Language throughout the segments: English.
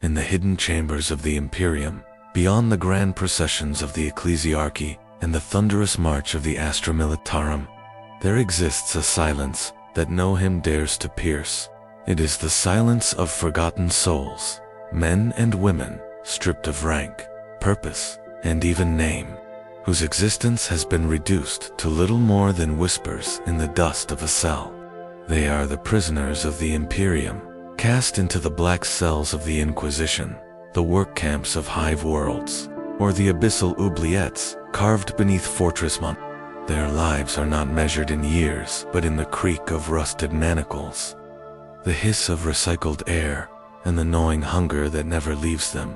in the hidden chambers of the Imperium, beyond the grand processions of the ecclesiarchy and the thunderous march of the Astra Militarum, there exists a silence that no hymn dares to pierce. It is the silence of forgotten souls, men and women stripped of rank, purpose, and even name, whose existence has been reduced to little more than whispers in the dust of a cell. They are the prisoners of the Imperium, cast into the black cells of the Inquisition, the work camps of hive worlds, or the abyssal oubliettes carved beneath Fortress Mont. Their lives are not measured in years, but in the creak of rusted manacles, the hiss of recycled air, and the gnawing hunger that never leaves them.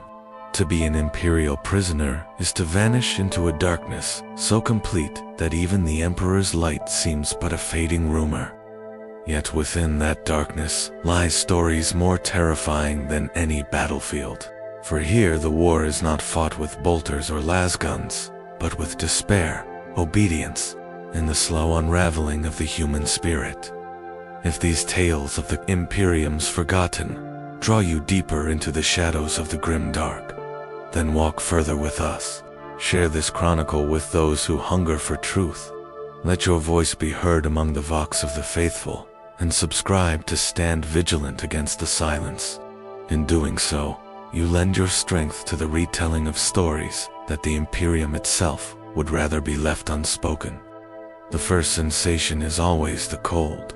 To be an Imperial prisoner is to vanish into a darkness so complete that even the Emperor's light seems but a fading rumor. Yet within that darkness lies stories more terrifying than any battlefield. For here the war is not fought with bolters or lasguns, but with despair, obedience, and the slow unraveling of the human spirit. If these tales of the Imperium's forgotten draw you deeper into the shadows of the Grimdark, then walk further with us. Share this chronicle with those who hunger for truth. Let your voice be heard among the vox of the faithful, and subscribe to stand vigilant against the silence. In doing so, you lend your strength to the retelling of stories that the Imperium itself would rather be left unspoken. The first sensation is always the cold,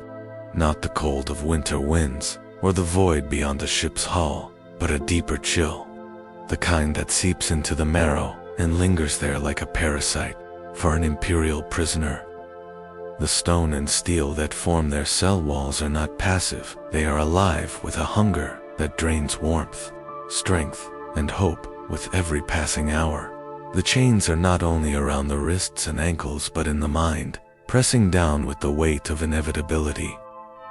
not the cold of winter winds or the void beyond a ship's hull, but a deeper chill, the kind that seeps into the marrow and lingers there like a parasite. For an Imperial prisoner, the stone and steel that form their cell walls are not passive, they are alive with a hunger that drains warmth, strength, and hope with every passing hour. The chains are not only around the wrists and ankles but in the mind, pressing down with the weight of inevitability.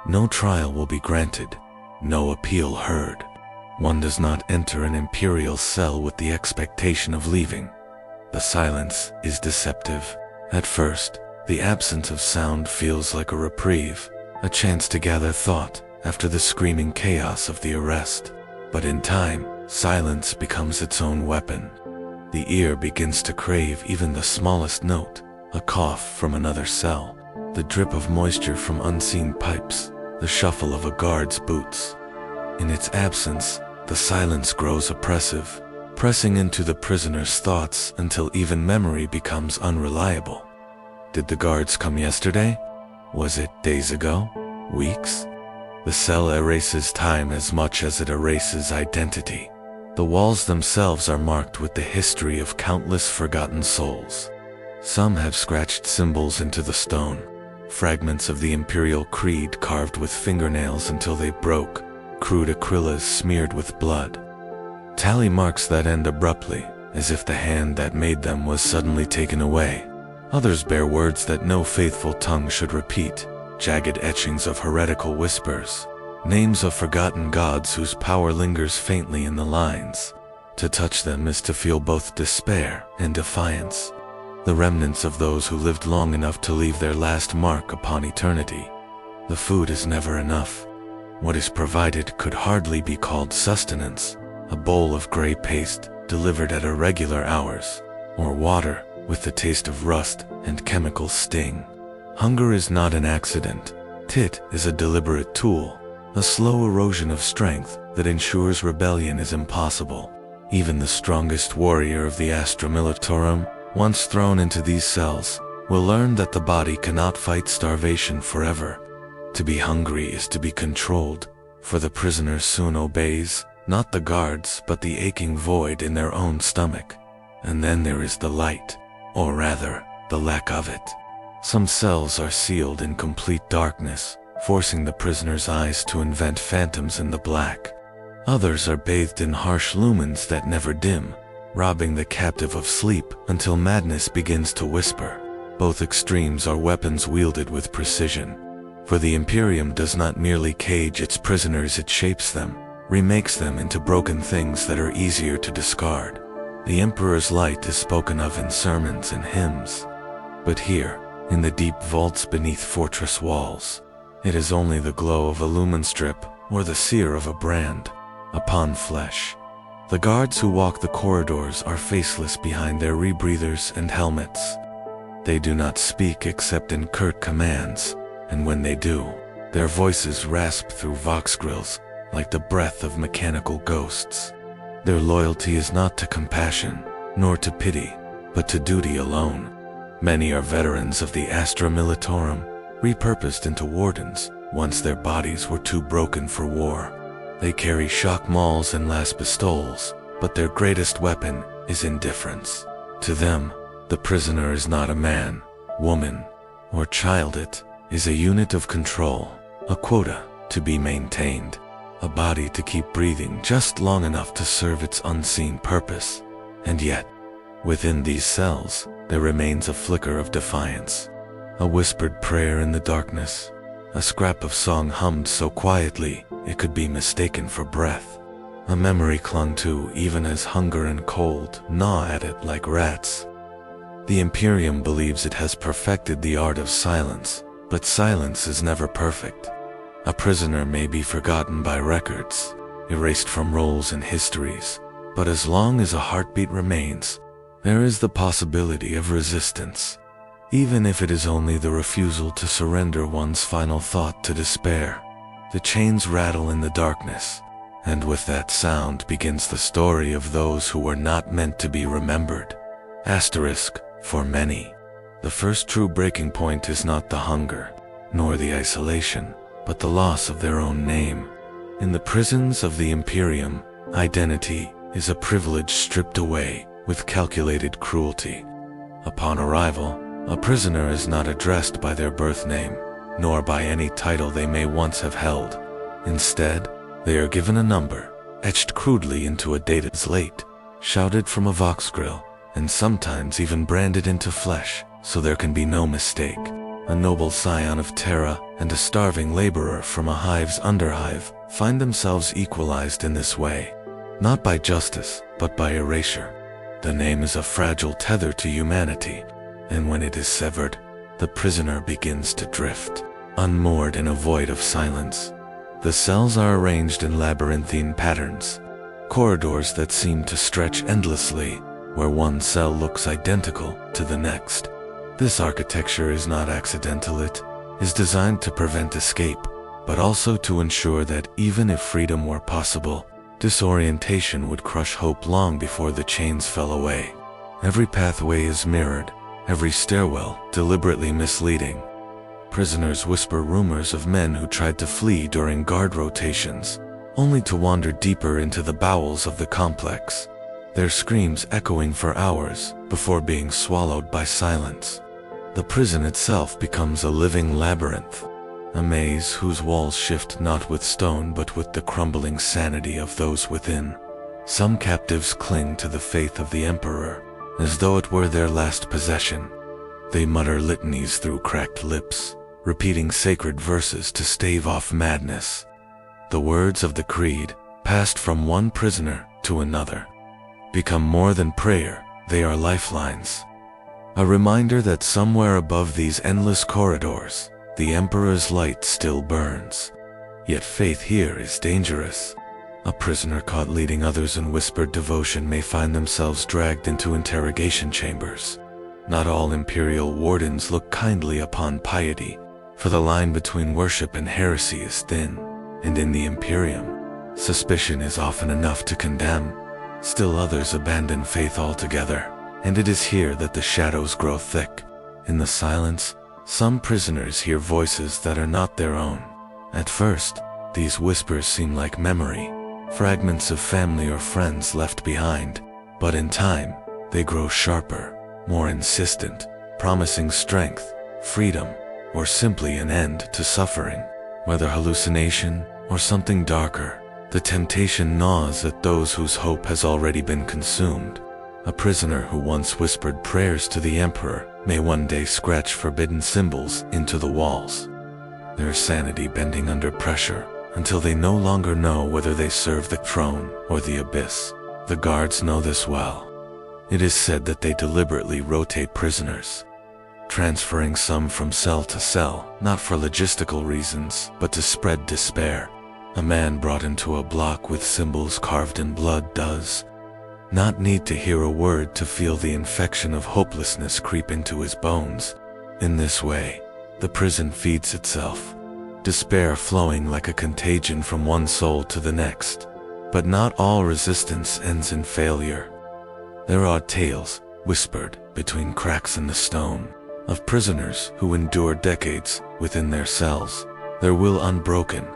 No trial will be granted, no appeal heard. One does not enter an Imperial cell with the expectation of leaving. The silence is deceptive. At first, the absence of sound feels like a reprieve, a chance to gather thought after the screaming chaos of the arrest. But in time, silence becomes its own weapon. The ear begins to crave even the smallest note, a cough from another cell, the drip of moisture from unseen pipes, the shuffle of a guard's boots. In its absence, the silence grows oppressive, pressing into the prisoner's thoughts until even memory becomes unreliable. Did the guards come yesterday? Was it days ago? Weeks? The cell erases time as much as it erases identity. The walls themselves are marked with the history of countless forgotten souls. Some have scratched symbols into the stone, fragments of the Imperial creed carved with fingernails until they broke, crude acrylas smeared with blood. Tally marks that end abruptly, as if the hand that made them was suddenly taken away. Others bear words that no faithful tongue should repeat, jagged etchings of heretical whispers, names of forgotten gods whose power lingers faintly in the lines. To touch them is to feel both despair and defiance, the remnants of those who lived long enough to leave their last mark upon eternity. The food is never enough. What is provided could hardly be called sustenance, a bowl of gray paste delivered at irregular hours, or water with the taste of rust and chemical sting. Hunger is not an accident. Tit is a deliberate tool, a slow erosion of strength that ensures rebellion is impossible. Even the strongest warrior of the Astra Militarum, once thrown into these cells, will learn that the body cannot fight starvation forever. To be hungry is to be controlled, for the prisoner soon obeys, not the guards but the aching void in their own stomach. And then there is the light, or rather, the lack of it. Some cells are sealed in complete darkness, forcing the prisoner's eyes to invent phantoms in the black. Others are bathed in harsh lumens that never dim, robbing the captive of sleep until madness begins to whisper. Both extremes are weapons wielded with precision. For the Imperium does not merely cage its prisoners, it shapes them, remakes them into broken things that are easier to discard. The Emperor's light is spoken of in sermons and hymns. But here, in the deep vaults beneath fortress walls, it is only the glow of a lumen strip or the sear of a brand upon flesh. The guards who walk the corridors are faceless behind their rebreathers and helmets. They do not speak except in curt commands, and when they do, their voices rasp through vox grills like the breath of mechanical ghosts. Their loyalty is not to compassion, nor to pity, but to duty alone. Many are veterans of the Astra Militarum, repurposed into wardens once their bodies were too broken for war. They carry shock mauls and las pistoles, but their greatest weapon is indifference. To them, the prisoner is not a man, woman, or child. It is a unit of control, a quota to be maintained, a body to keep breathing just long enough to serve its unseen purpose. And yet, within these cells, there remains a flicker of defiance, a whispered prayer in the darkness, a scrap of song hummed so quietly it could be mistaken for breath, a memory clung to even as hunger and cold gnaw at it like rats. The Imperium believes it has perfected the art of silence, but silence is never perfect. A prisoner may be forgotten by records, erased from rolls and histories, but as long as a heartbeat remains, there is the possibility of resistance, even if it is only the refusal to surrender one's final thought to despair. The chains rattle in the darkness, and with that sound begins the story of those who were not meant to be remembered. Asterisk, for many, the first true breaking point is not the hunger, nor the isolation, but the loss of their own name. In the prisons of the Imperium, identity is a privilege stripped away with calculated cruelty. Upon arrival, a prisoner is not addressed by their birth name, nor by any title they may once have held. Instead, they are given a number, etched crudely into a dated slate, shouted from a vox grill, and sometimes even branded into flesh, so there can be no mistake. A noble scion of Terra and a starving laborer from a hive's underhive find themselves equalized in this way, not by justice, but by erasure. The name is a fragile tether to humanity, and when it is severed, the prisoner begins to drift, unmoored in a void of silence. The cells are arranged in labyrinthine patterns, corridors that seem to stretch endlessly, where one cell looks identical to the next. This architecture is not accidental. It is designed to prevent escape, but also to ensure that even if freedom were possible, disorientation would crush hope long before the chains fell away. Every pathway is mirrored, every stairwell deliberately misleading. Prisoners whisper rumors of men who tried to flee during guard rotations, only to wander deeper into the bowels of the complex, their screams echoing for hours before being swallowed by silence. The prison itself becomes a living labyrinth, a maze whose walls shift not with stone but with the crumbling sanity of those within. Some captives cling to the faith of the Emperor, as though it were their last possession. They mutter litanies through cracked lips, repeating sacred verses to stave off madness. The words of the creed, passed from one prisoner to another, become more than prayer, they are lifelines. A reminder that somewhere above these endless corridors, the Emperor's light still burns. Yet faith here is dangerous. A prisoner caught leading others in whispered devotion may find themselves dragged into interrogation chambers. Not all Imperial wardens look kindly upon piety, for the line between worship and heresy is thin, and in the Imperium, suspicion is often enough to condemn. Still others abandon faith altogether, and it is here that the shadows grow thick. In the silence, some prisoners hear voices that are not their own. At first, these whispers seem like memory, fragments of family or friends left behind, but in time, they grow sharper, more insistent, promising strength, freedom, or simply an end to suffering. Whether hallucination or something darker, the temptation gnaws at those whose hope has already been consumed. A prisoner who once whispered prayers to the Emperor may one day scratch forbidden symbols into the walls, their sanity bending under pressure until they no longer know whether they serve the throne or the abyss. The guards know this well. It is said that they deliberately rotate prisoners, transferring some from cell to cell, not for logistical reasons, but to spread despair. A man brought into a block with symbols carved in blood does not need to hear a word to feel the infection of hopelessness creep into his bones. In this way, the prison feeds itself, despair flowing like a contagion from one soul to the next. But not all resistance ends in failure. There are tales, whispered between cracks in the stone, of prisoners who endure decades within their cells, their will unbroken.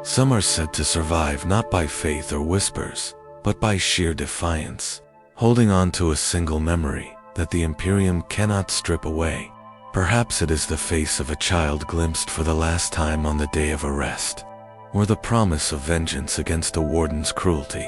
Some are said to survive not by faith or whispers, but by sheer defiance, holding on to a single memory that the Imperium cannot strip away. Perhaps it is the face of a child glimpsed for the last time on the day of arrest, or the promise of vengeance against a warden's cruelty.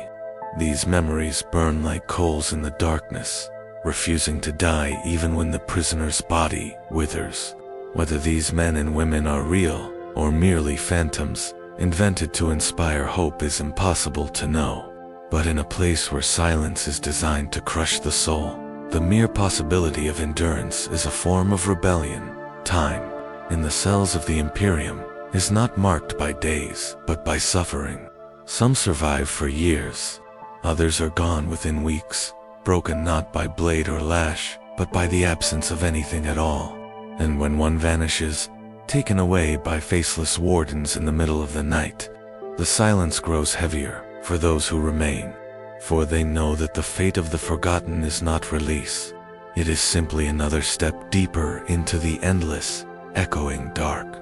These memories burn like coals in the darkness, refusing to die even when the prisoner's body withers. Whether these men and women are real or merely phantoms invented to inspire hope is impossible to know. But in a place where silence is designed to crush the soul, the mere possibility of endurance is a form of rebellion. Time, in the cells of the Imperium, is not marked by days, but by suffering. Some survive for years. Others are gone within weeks, broken not by blade or lash, but by the absence of anything at all. And when one vanishes, taken away by faceless wardens in the middle of the night, the silence grows heavier for those who remain, for they know that the fate of the forgotten is not release. It is simply another step deeper into the endless, echoing dark.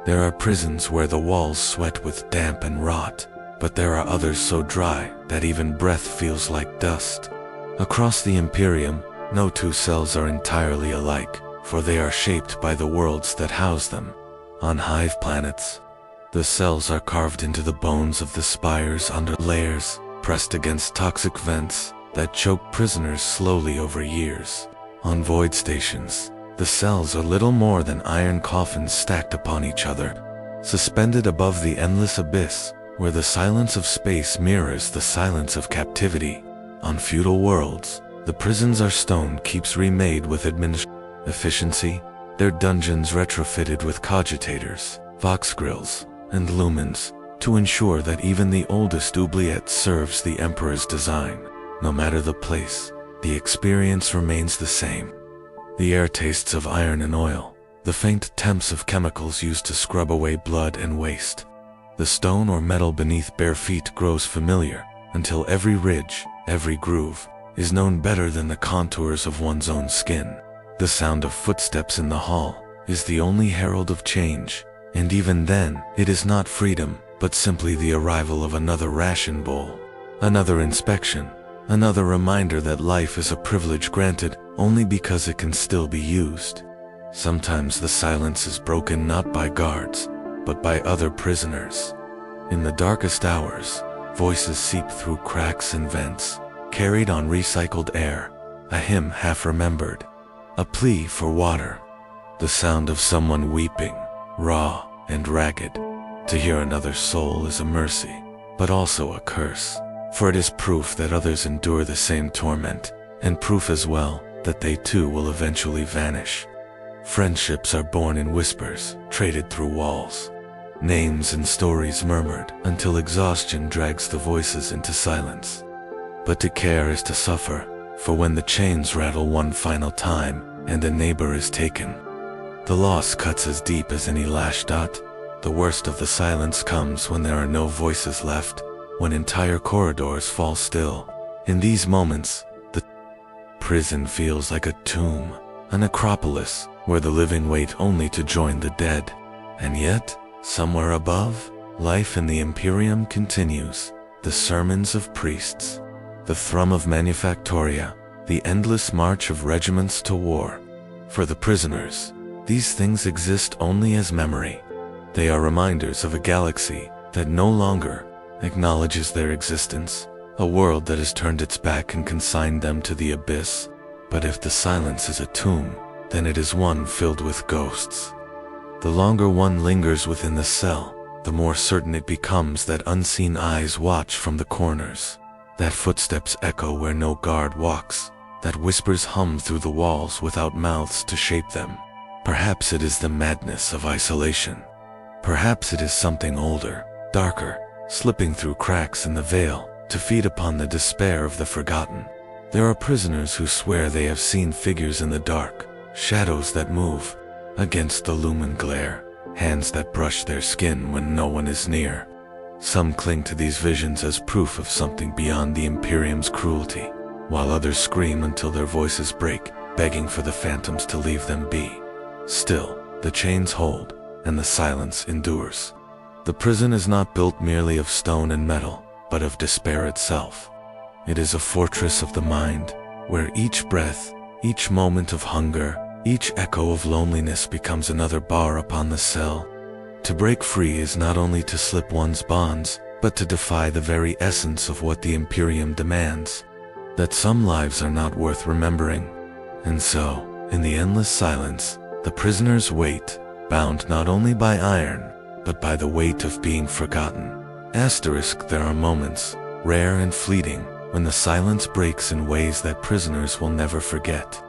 There are prisons where the walls sweat with damp and rot, but there are others so dry that even breath feels like dust. Across the Imperium, no two cells are entirely alike, for they are shaped by the worlds that house them. On hive planets, the cells are carved into the bones of the spires under layers, pressed against toxic vents that choke prisoners slowly over years. On void stations, the cells are little more than iron coffins stacked upon each other, suspended above the endless abyss, where the silence of space mirrors the silence of captivity. On feudal worlds, the prisons are stone keeps remade with efficiency, their dungeons retrofitted with cogitators, vox grills, and lumens, to ensure that even the oldest oubliette serves the Emperor's design. No matter the place, the experience remains the same. The air tastes of iron and oil, the faint temps of chemicals used to scrub away blood and waste. The stone or metal beneath bare feet grows familiar, until every ridge, every groove, is known better than the contours of one's own skin. The sound of footsteps in the hall is the only herald of change, and even then, it is not freedom, but simply the arrival of another ration bowl, another inspection, another reminder that life is a privilege granted only because it can still be used. Sometimes the silence is broken not by guards, but by other prisoners. In the darkest hours, voices seep through cracks and vents, carried on recycled air, a hymn half remembered, a plea for water, the sound of someone weeping, raw and ragged. To hear another soul is a mercy, but also a curse, for it is proof that others endure the same torment, and proof as well that they too will eventually vanish. Friendships are born in whispers, traded through walls. Names and stories murmured until exhaustion drags the voices into silence. But to care is to suffer, for when the chains rattle one final time and a neighbor is taken, the loss cuts as deep as any lash dot. The worst of the silence comes when there are no voices left, when entire corridors fall still. In these moments, the prison feels like a tomb, a necropolis, where the living wait only to join the dead. And yet, somewhere above, life in the Imperium continues. The sermons of priests, the thrum of manufactoria, the endless march of regiments to war. For the prisoners, these things exist only as memory. They are reminders of a galaxy that no longer acknowledges their existence, a world that has turned its back and consigned them to the abyss. But if the silence is a tomb, then it is one filled with ghosts. The longer one lingers within the cell, the more certain it becomes that unseen eyes watch from the corners, that footsteps echo where no guard walks, that whispers hum through the walls without mouths to shape them. Perhaps it is the madness of isolation. Perhaps it is something older, darker, slipping through cracks in the veil to feed upon the despair of the forgotten. There are prisoners who swear they have seen figures in the dark, shadows that move against the lumen glare, hands that brush their skin when no one is near. Some cling to these visions as proof of something beyond the Imperium's cruelty, while others scream until their voices break, begging for the phantoms to leave them be. Still, the chains hold, and the silence endures. The prison is not built merely of stone and metal, but of despair itself. It is a fortress of the mind, where each breath, each moment of hunger, each echo of loneliness becomes another bar upon the cell. To break free is not only to slip one's bonds, but to defy the very essence of what the Imperium demands, that some lives are not worth remembering. And so, in the endless silence, the prisoners wait, bound not only by iron, but by the weight of being forgotten. There are moments, rare and fleeting, when the silence breaks in ways that prisoners will never forget.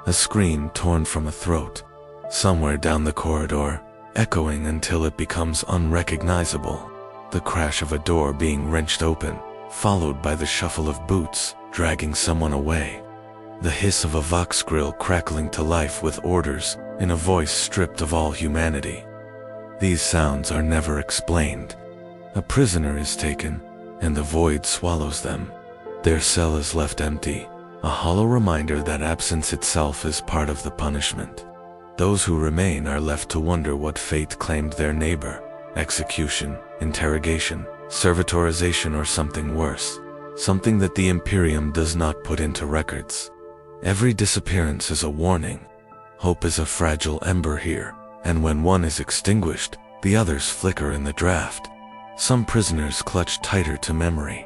A scream torn from a throat, somewhere down the corridor, echoing until it becomes unrecognizable. The crash of a door being wrenched open, followed by the shuffle of boots dragging someone away. The hiss of a vox grill crackling to life with orders in a voice stripped of all humanity. These sounds are never explained. A prisoner is taken, and the void swallows them. Their cell is left empty, a hollow reminder that absence itself is part of the punishment. Those who remain are left to wonder what fate claimed their neighbor: execution, interrogation, servitorization, or something worse. Something that the Imperium does not put into records. Every disappearance is a warning. Hope is a fragile ember here, and when one is extinguished, the others flicker in the draft. Some prisoners clutch tighter to memory,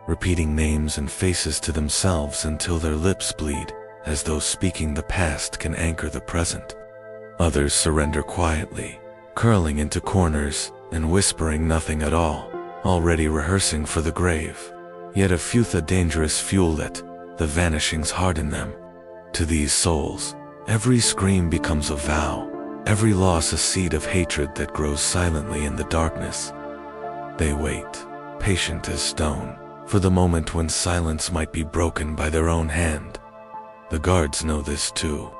repeating names and faces to themselves until their lips bleed, as though speaking the past can anchor the present. Others surrender quietly, curling into corners and whispering nothing at all, already rehearsing for the grave. Yet a few the dangerous fuelet, the vanishings harden them. To these souls, every scream becomes a vow, every loss a seed of hatred that grows silently in the darkness. They wait, patient as stone, for the moment when silence might be broken by their own hand. The guards know this too.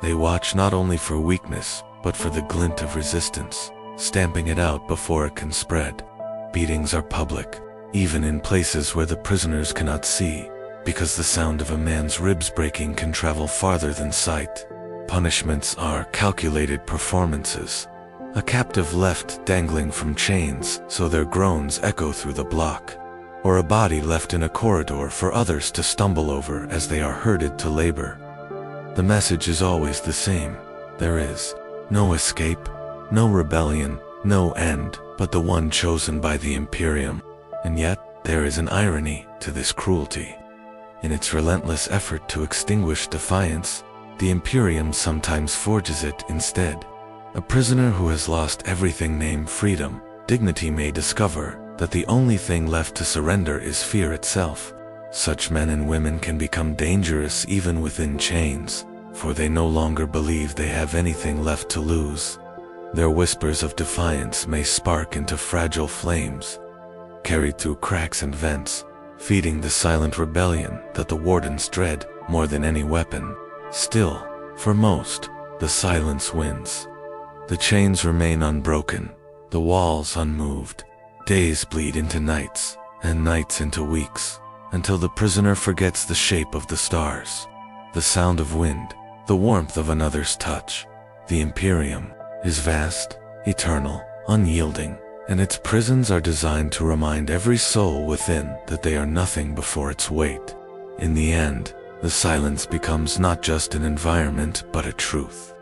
They watch not only for weakness, but for the glint of resistance, stamping it out before it can spread. Beatings are public, even in places where the prisoners cannot see, because the sound of a man's ribs breaking can travel farther than sight. Punishments are calculated performances. A captive left dangling from chains so their groans echo through the block, or a body left in a corridor for others to stumble over as they are herded to labor. The message is always the same. There is no escape, no rebellion, no end, but the one chosen by the Imperium. And yet, there is an irony to this cruelty. In its relentless effort to extinguish defiance, the Imperium sometimes forges it instead. A prisoner who has lost everything named freedom, dignity may discover that the only thing left to surrender is fear itself. Such men and women can become dangerous even within chains, for they no longer believe they have anything left to lose. Their whispers of defiance may spark into fragile flames, carried through cracks and vents, feeding the silent rebellion that the wardens dread more than any weapon. Still, for most, the silence wins. The chains remain unbroken, the walls unmoved. Days bleed into nights, and nights into weeks, until the prisoner forgets the shape of the stars, the sound of wind, the warmth of another's touch. The Imperium is vast, eternal, unyielding, and its prisons are designed to remind every soul within that they are nothing before its weight. In the end, the silence becomes not just an environment but a truth,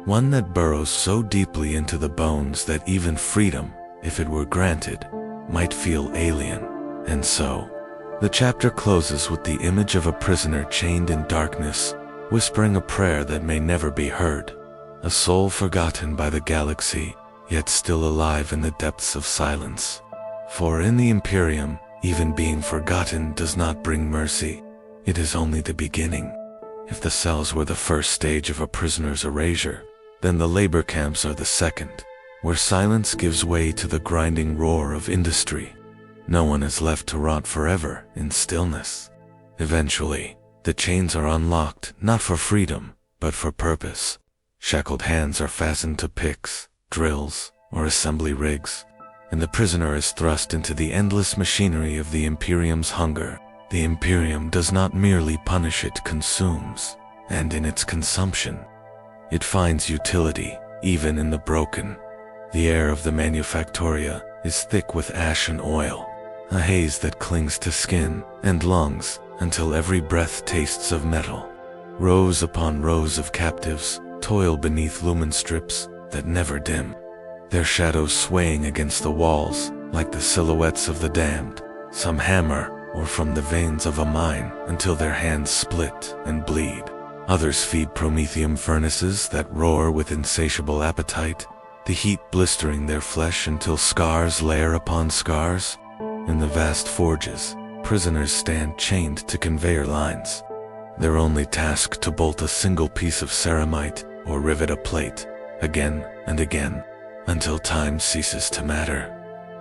one that burrows so deeply into the bones that even freedom, if it were granted, might feel alien. And so, the chapter closes with the image of a prisoner chained in darkness, whispering a prayer that may never be heard, a soul forgotten by the galaxy, yet still alive in the depths of silence. For in the Imperium, even being forgotten does not bring mercy. It is only the beginning. If the cells were the first stage of a prisoner's erasure, then the labor camps are the second. where silence gives way to the grinding roar of industry. No one is left to rot forever in stillness. Eventually, the chains are unlocked not for freedom, but for purpose. Shackled hands are fastened to picks, drills, or assembly rigs, and the prisoner is thrust into the endless machinery of the Imperium's hunger. The Imperium does not merely punish, it consumes, and in its consumption, it finds utility, even in the broken. The air of the Manufactoria is thick with ash and oil, a haze that clings to skin and lungs until every breath tastes of metal. Rows upon rows of captives toil beneath lumen strips that never dim, their shadows swaying against the walls like the silhouettes of the damned. Some hammer or from the veins of a mine until their hands split and bleed. Others feed promethium furnaces that roar with insatiable appetite, the heat blistering their flesh until scars layer upon scars. In the vast forges, prisoners stand chained to conveyor lines, their only task to bolt a single piece of ceramite or rivet a plate, again and again, until time ceases to matter.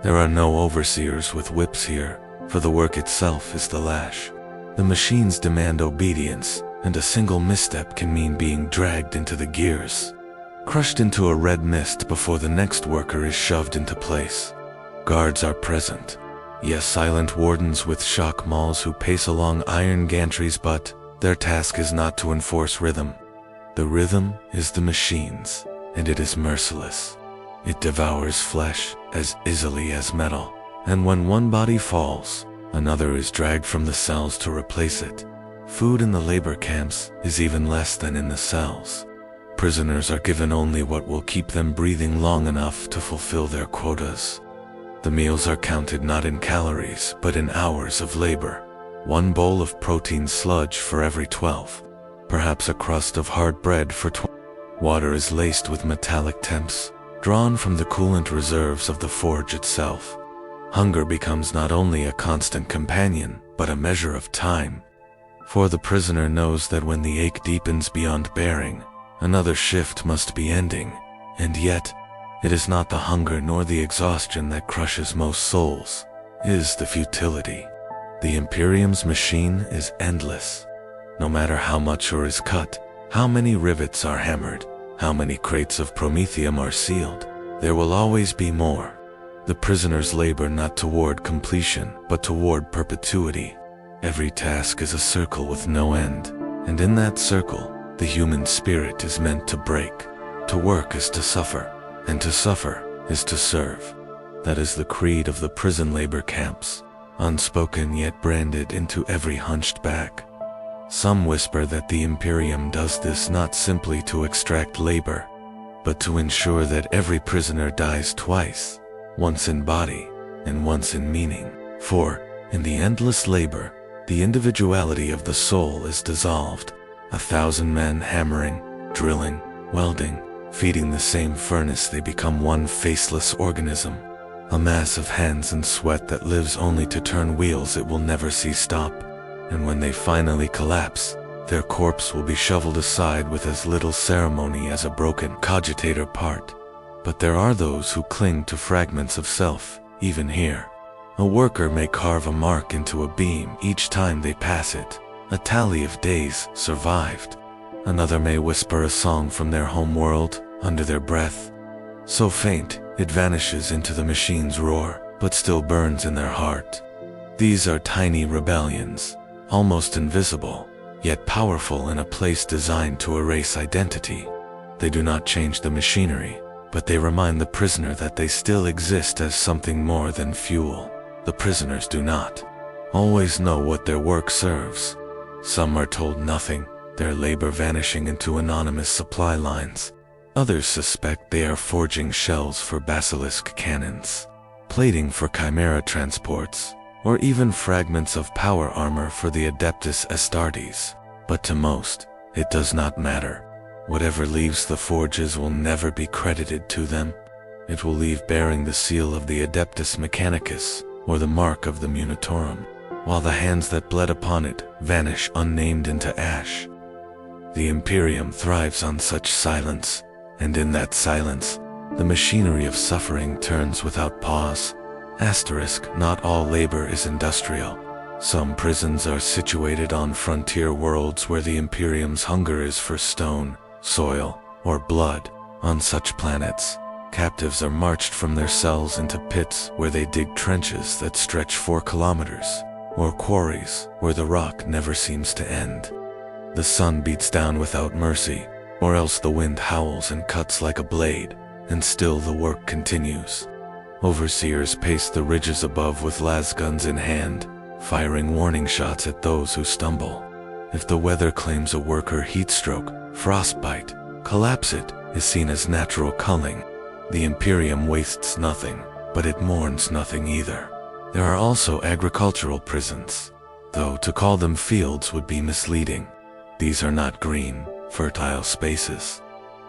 There are no overseers with whips here, for the work itself is the lash. The machines demand obedience, and a single misstep can mean being dragged into the gears, crushed into a red mist before the next worker is shoved into place. Guards are present, yes, silent wardens with shock mauls who pace along iron gantries, but their task is not to enforce rhythm. The rhythm is the machine's, and it is merciless. It devours flesh as easily as metal, and when one body falls, another is dragged from the cells to replace it. Food in the labor camps is even less than in the cells. Prisoners are given only what will keep them breathing long enough to fulfill their quotas. The meals are counted not in calories, but in hours of labor. One bowl of protein sludge for every 12. Perhaps a crust of hard bread for 20. Water is laced with metallic temps, drawn from the coolant reserves of the forge itself. Hunger becomes not only a constant companion, but a measure of time. For the prisoner knows that when the ache deepens beyond bearing, another shift must be ending, and yet, it is not the hunger nor the exhaustion that crushes most souls, it is the futility. The Imperium's machine is endless. No matter how much ore is cut, how many rivets are hammered, how many crates of promethium are sealed, there will always be more. The prisoners labor not toward completion, but toward perpetuity. Every task is a circle with no end, and in that circle, the human spirit is meant to break. To work is to suffer, and to suffer is to serve. That is the creed of the prison labor camps, unspoken yet branded into every hunched back. Some whisper that the Imperium does this not simply to extract labor, but to ensure that every prisoner dies twice, once in body and once in meaning. For, in the endless labor, the individuality of the soul is dissolved. 1,000 men hammering, drilling, welding, feeding the same furnace, they become one faceless organism, a mass of hands and sweat that lives only to turn wheels it will never see stop. And when they finally collapse, their corpse will be shoveled aside with as little ceremony as a broken cogitator part. But there are those who cling to fragments of self, even here. A worker may carve a mark into a beam each time they pass it, a tally of days survived. Another may whisper a song from their home world under their breath, so faint it vanishes into the machine's roar, but still burns in their heart. These are tiny rebellions, almost invisible, yet powerful in a place designed to erase identity. They do not change the machinery, but they remind the prisoner that they still exist as something more than fuel. The prisoners do not always know what their work serves. Some are told nothing, their labor vanishing into anonymous supply lines. Others suspect they are forging shells for basilisk cannons, plating for chimera transports, or even fragments of power armor for the Adeptus Astartes. But to most, it does not matter. Whatever leaves the forges will never be credited to them. It will leave bearing the seal of the Adeptus Mechanicus, or the mark of the Munitorum, while the hands that bled upon it vanish unnamed into ash. The Imperium thrives on such silence, and in that silence, The machinery of suffering turns without pause. Asterisk, not all labor is industrial. Some prisons are situated on frontier worlds where the Imperium's hunger is for stone, soil, or blood. On such planets, captives are marched from their cells into pits where they dig trenches that stretch 4 kilometers, or quarries where the rock never seems to end. The sun beats down without mercy, or else the wind howls and cuts like a blade, and still the work continues. Overseers pace the ridges above with lasguns in hand, firing warning shots at those who stumble. If the weather claims a worker heatstroke, frostbite, collapse it is seen as natural culling. The Imperium wastes nothing, but it mourns nothing either. There are also agricultural prisons, though to call them fields would be misleading. These are not green, fertile spaces,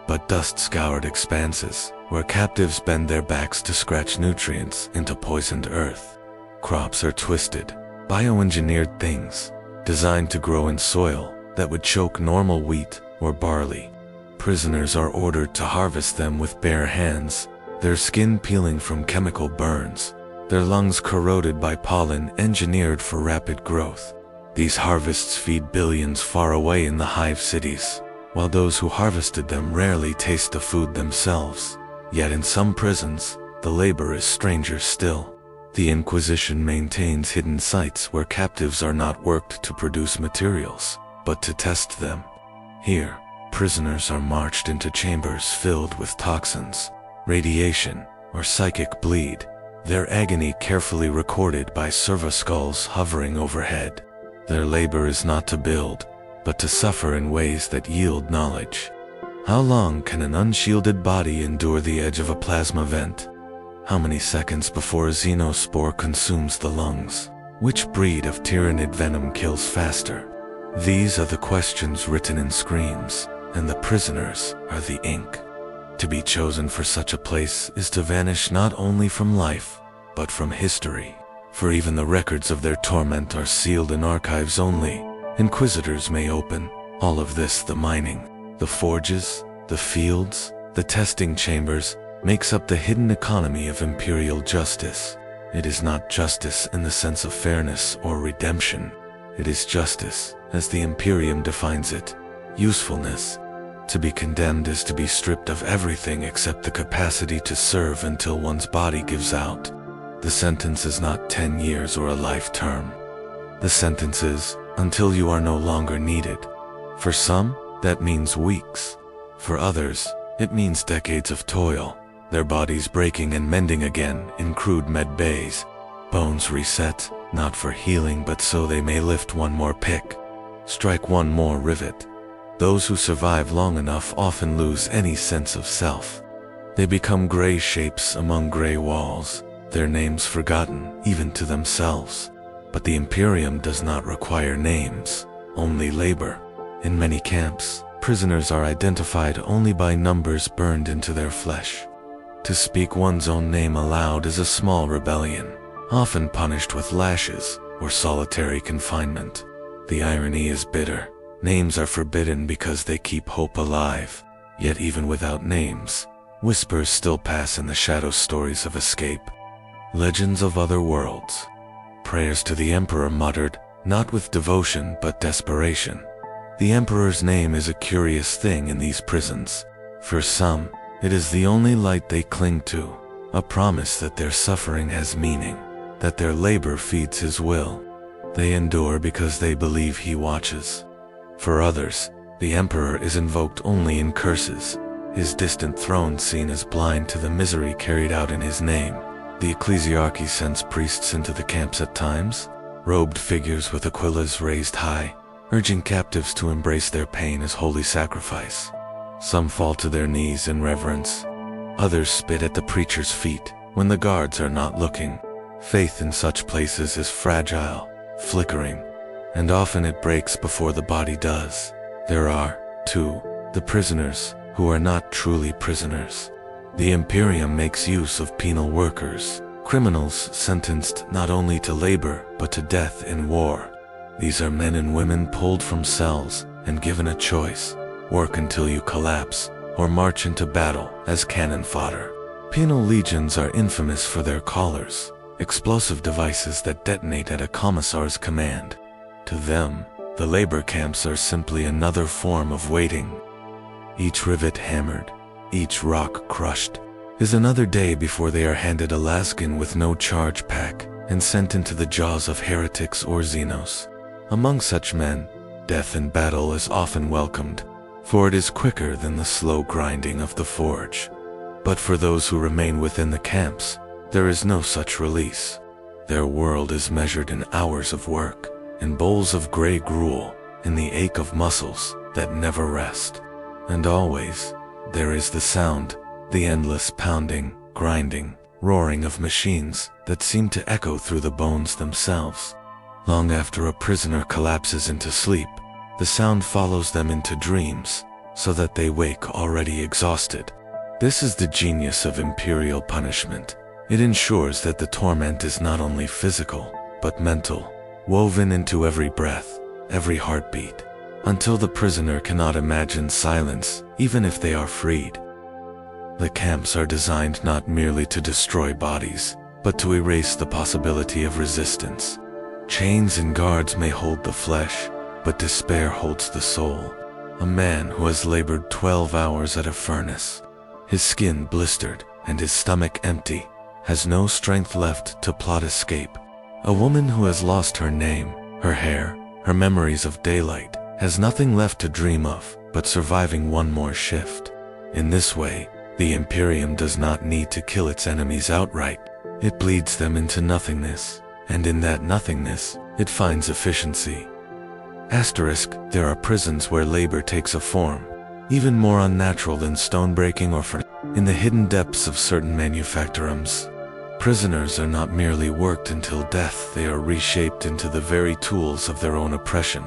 but dust-scoured expanses where captives bend their backs to scratch nutrients into poisoned earth. Crops are twisted, bioengineered things, designed to grow in soil that would choke normal wheat or barley. Prisoners are ordered to harvest them with bare hands, their skin peeling from chemical burns, their lungs corroded by pollen engineered for rapid growth. These harvests feed billions far away in the hive cities, while those who harvested them rarely taste the food themselves. Yet in some prisons, the labor is stranger still. The Inquisition maintains hidden sites where captives are not worked to produce materials, but to test them. Here, prisoners are marched into chambers filled with toxins, radiation, or psychic bleed, their agony carefully recorded by servoskulls hovering overhead. Their labor is not to build, but to suffer in ways that yield knowledge. How long can an unshielded body endure the edge of a plasma vent? How many seconds before a xenospore consumes the lungs? Which breed of tyrannid venom kills faster? These are the questions written in screams, and the prisoners are the ink. To be chosen for such a place is to vanish not only from life, but from history. For even the records of their torment are sealed in archives only. Inquisitors may open all of this. The mining, the forges, the fields, the testing chambers makes up the hidden economy of imperial justice. It is not justice in the sense of fairness or redemption. It is justice, as the Imperium defines it, usefulness. To be condemned is to be stripped of everything except the capacity to serve until one's body gives out. The sentence is not 10 years or a life term. The sentence is until you are no longer needed. For some, that means weeks. For others, it means decades of toil, their bodies breaking and mending again in crude med bays. Bones reset, not for healing but so they may lift one more pick, strike one more rivet. Those who survive long enough often lose any sense of self. They become gray shapes among gray walls, their names forgotten even to themselves. But the Imperium does not require names, only labor. In many camps, prisoners are identified only by numbers burned into their flesh. To speak one's own name aloud is a small rebellion, often punished with lashes or solitary confinement. The irony is bitter. Names are forbidden because they keep hope alive. Yet even without names, whispers still pass in the shadow stories of escape. Legends of other worlds. Prayers to the Emperor muttered, not with devotion but desperation. The Emperor's name is a curious thing in these prisons. For some, it is the only light they cling to, a promise that their suffering has meaning, that their labor feeds his will. They endure because they believe he watches. For others, the Emperor is invoked only in curses, his distant throne seen as blind to the misery carried out in his name. The ecclesiarchy sends priests into the camps at times, robed figures with aquillas raised high, urging captives to embrace their pain as holy sacrifice. Some fall to their knees in reverence. Others spit at the preacher's feet when the guards are not looking. Faith in such places is fragile, flickering, and often it breaks before the body does. There are, too, the prisoners who are not truly prisoners. The Imperium makes use of penal workers, criminals sentenced not only to labor but to death in war. These are men and women pulled from cells and given a choice: work until you collapse, or march into battle as cannon fodder. Penal legions are infamous for their collars, explosive devices that detonate at a commissar's command. To them, the labor camps are simply another form of waiting. Each rivet hammered, each rock crushed, is another day before they are handed a laskin with no charge pack and sent into the jaws of heretics or Xenos. Among such men, death in battle is often welcomed, for it is quicker than the slow grinding of the forge. But for those who remain within the camps, there is no such release. Their world is measured in hours of work, in bowls of gray gruel, in the ache of muscles that never rest. And always, there is the sound, the endless pounding, grinding, roaring of machines that seem to echo through the bones themselves. Long after a prisoner collapses into sleep, the sound follows them into dreams, so that they wake already exhausted. This is the genius of imperial punishment. It ensures that the torment is not only physical, but mental, woven into every breath, every heartbeat, until the prisoner cannot imagine silence, even if they are freed. The camps are designed not merely to destroy bodies, but to erase the possibility of resistance. Chains and guards may hold the flesh, but despair holds the soul. A man who has labored 12 hours at a furnace, his skin blistered and his stomach empty, has no strength left to plot escape. A woman who has lost her name, her hair, her memories of daylight, has nothing left to dream of but surviving one more shift. In this way, the Imperium does not need to kill its enemies outright. It bleeds them into nothingness, and in that nothingness, it finds efficiency. Asterisk, there are prisons where labor takes a form, even more unnatural than stone-breaking or in the hidden depths of certain manufactorums. Prisoners are not merely worked until death, they are reshaped into the very tools of their own oppression.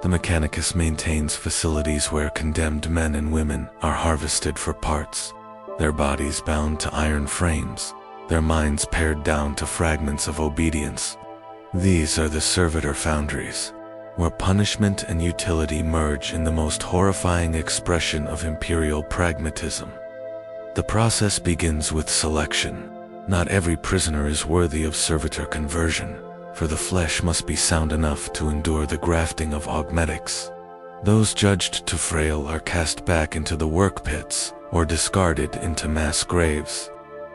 The Mechanicus maintains facilities where condemned men and women are harvested for parts, their bodies bound to iron frames, their minds pared down to fragments of obedience. These are the servitor foundries, where punishment and utility merge in the most horrifying expression of imperial pragmatism. The process begins with selection. Not every prisoner is worthy of servitor conversion, for the flesh must be sound enough to endure the grafting of augmetics. Those judged too frail are cast back into the work pits or discarded into mass graves.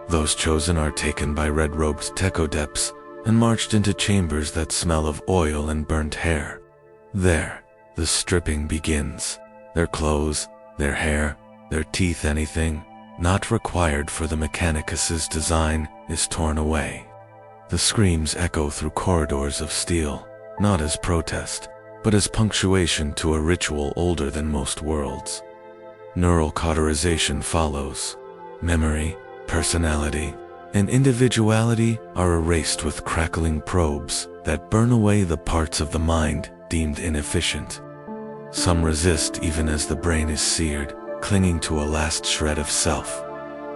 Those chosen are taken by red-robed techodepes and marched into chambers that smell of oil and burnt hair. There, the stripping begins. Their clothes, their hair, their teeth, anything not required for the Mechanicus's design is torn away. The screams echo through corridors of steel, not as protest, but as punctuation to a ritual older than most worlds. Neural cauterization follows. Memory, personality, and individuality are erased with crackling probes that burn away the parts of the mind deemed inefficient. Some resist even as the brain is seared, clinging to a last shred of self.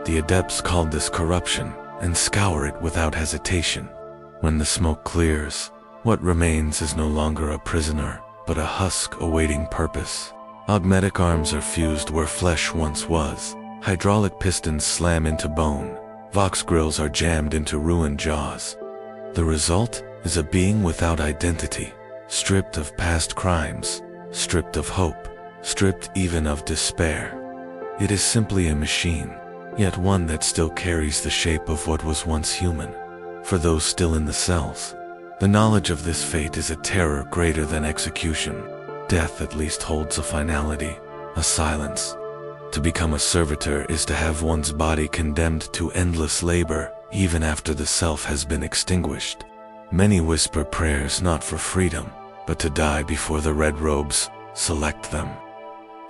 The adepts call this corruption and scour it without hesitation. When the smoke clears, what remains is no longer a prisoner, but a husk awaiting purpose. Augmetic arms are fused where flesh once was. Hydraulic pistons slam into bone. Vox grills are jammed into ruined jaws. The result is a being without identity, stripped of past crimes, stripped of hope, stripped even of despair. It is simply a machine, yet one that still carries the shape of what was once human. For those still in the cells, the knowledge of this fate is a terror greater than execution. Death at least holds a finality, a silence. To become a servitor is to have one's body condemned to endless labor, even after the self has been extinguished. Many whisper prayers not for freedom, but to die before the red robes select them.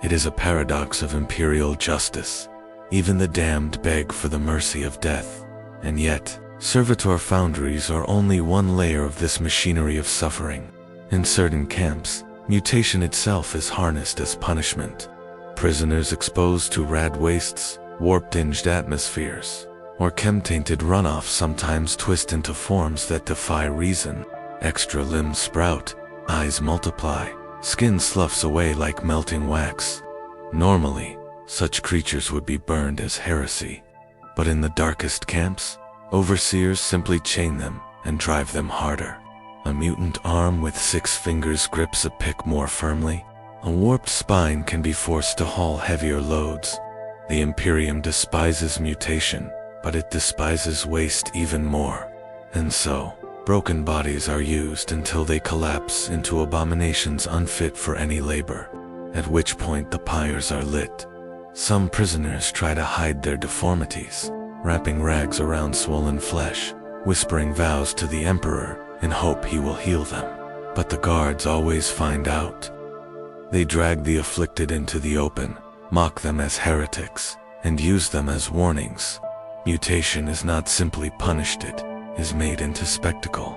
It is a paradox of imperial justice. Even the damned beg for the mercy of death. And yet, servitor foundries are only one layer of this machinery of suffering. In certain camps, mutation itself is harnessed as punishment. Prisoners exposed to rad wastes, warp-tinged atmospheres, or chem-tainted runoff sometimes twist into forms that defy reason. Extra limbs sprout, eyes multiply, skin sloughs away like melting wax. Normally, such creatures would be burned as heresy. But in the darkest camps, overseers simply chain them and drive them harder. A mutant arm with 6 fingers grips a pick more firmly. A warped spine can be forced to haul heavier loads. The Imperium despises mutation, but it despises waste even more. And so, broken bodies are used until they collapse into abominations unfit for any labor, at which point the pyres are lit. Some prisoners try to hide their deformities, wrapping rags around swollen flesh, whispering vows to the Emperor in hope he will heal them. But the guards always find out. They drag the afflicted into the open, mock them as heretics, and use them as warnings. Mutation is not simply punished, it is made into spectacle.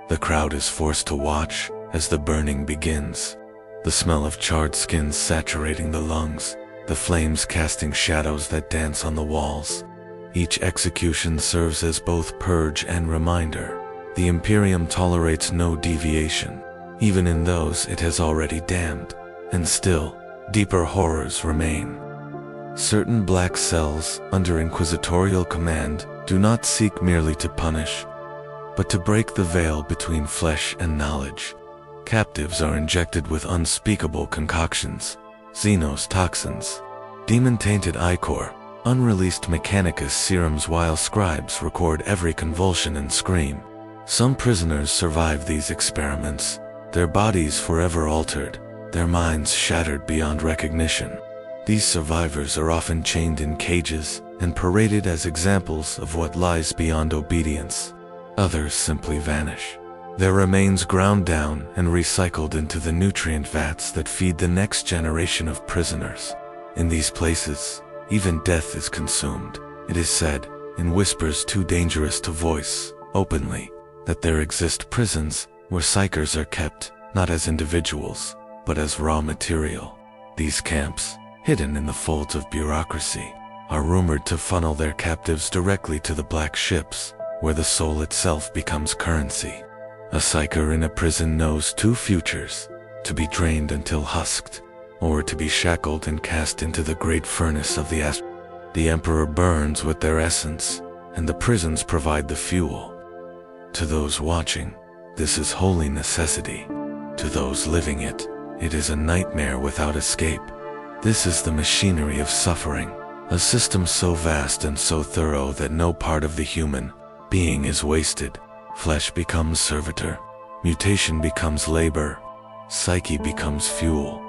The crowd is forced to watch as the burning begins. The smell of charred skins saturating the lungs, the flames casting shadows that dance on the walls. Each execution serves as both purge and reminder. The Imperium tolerates no deviation, even in those it has already damned. And still, deeper horrors remain. Certain black cells, under inquisitorial command, do not seek merely to punish, but to break the veil between flesh and knowledge. Captives are injected with unspeakable concoctions, xenos toxins, demon-tainted ichor, unreleased mechanicus serums, while scribes record every convulsion and scream. Some prisoners survive these experiments, their bodies forever altered, their minds shattered beyond recognition. These survivors are often chained in cages and paraded as examples of what lies beyond obedience. Others simply vanish, their remains ground down and recycled into the nutrient vats that feed the next generation of prisoners. In these places, even death is consumed. It is said, in whispers too dangerous to voice openly, that there exist prisons where psychers are kept, not as individuals, but as raw material. These camps, hidden in the folds of bureaucracy, are rumored to funnel their captives directly to the black ships, where the soul itself becomes currency. A psyker in a prison knows 2 futures: to be drained until husked, or to be shackled and cast into the great furnace of the astral. The Emperor burns with their essence, and the prisons provide the fuel. To those watching, this is holy necessity. To those living it, it is a nightmare without escape. This is the machinery of suffering, a system so vast and so thorough that no part of the human being is wasted. Flesh becomes servitor, mutation becomes labor, psyche becomes fuel.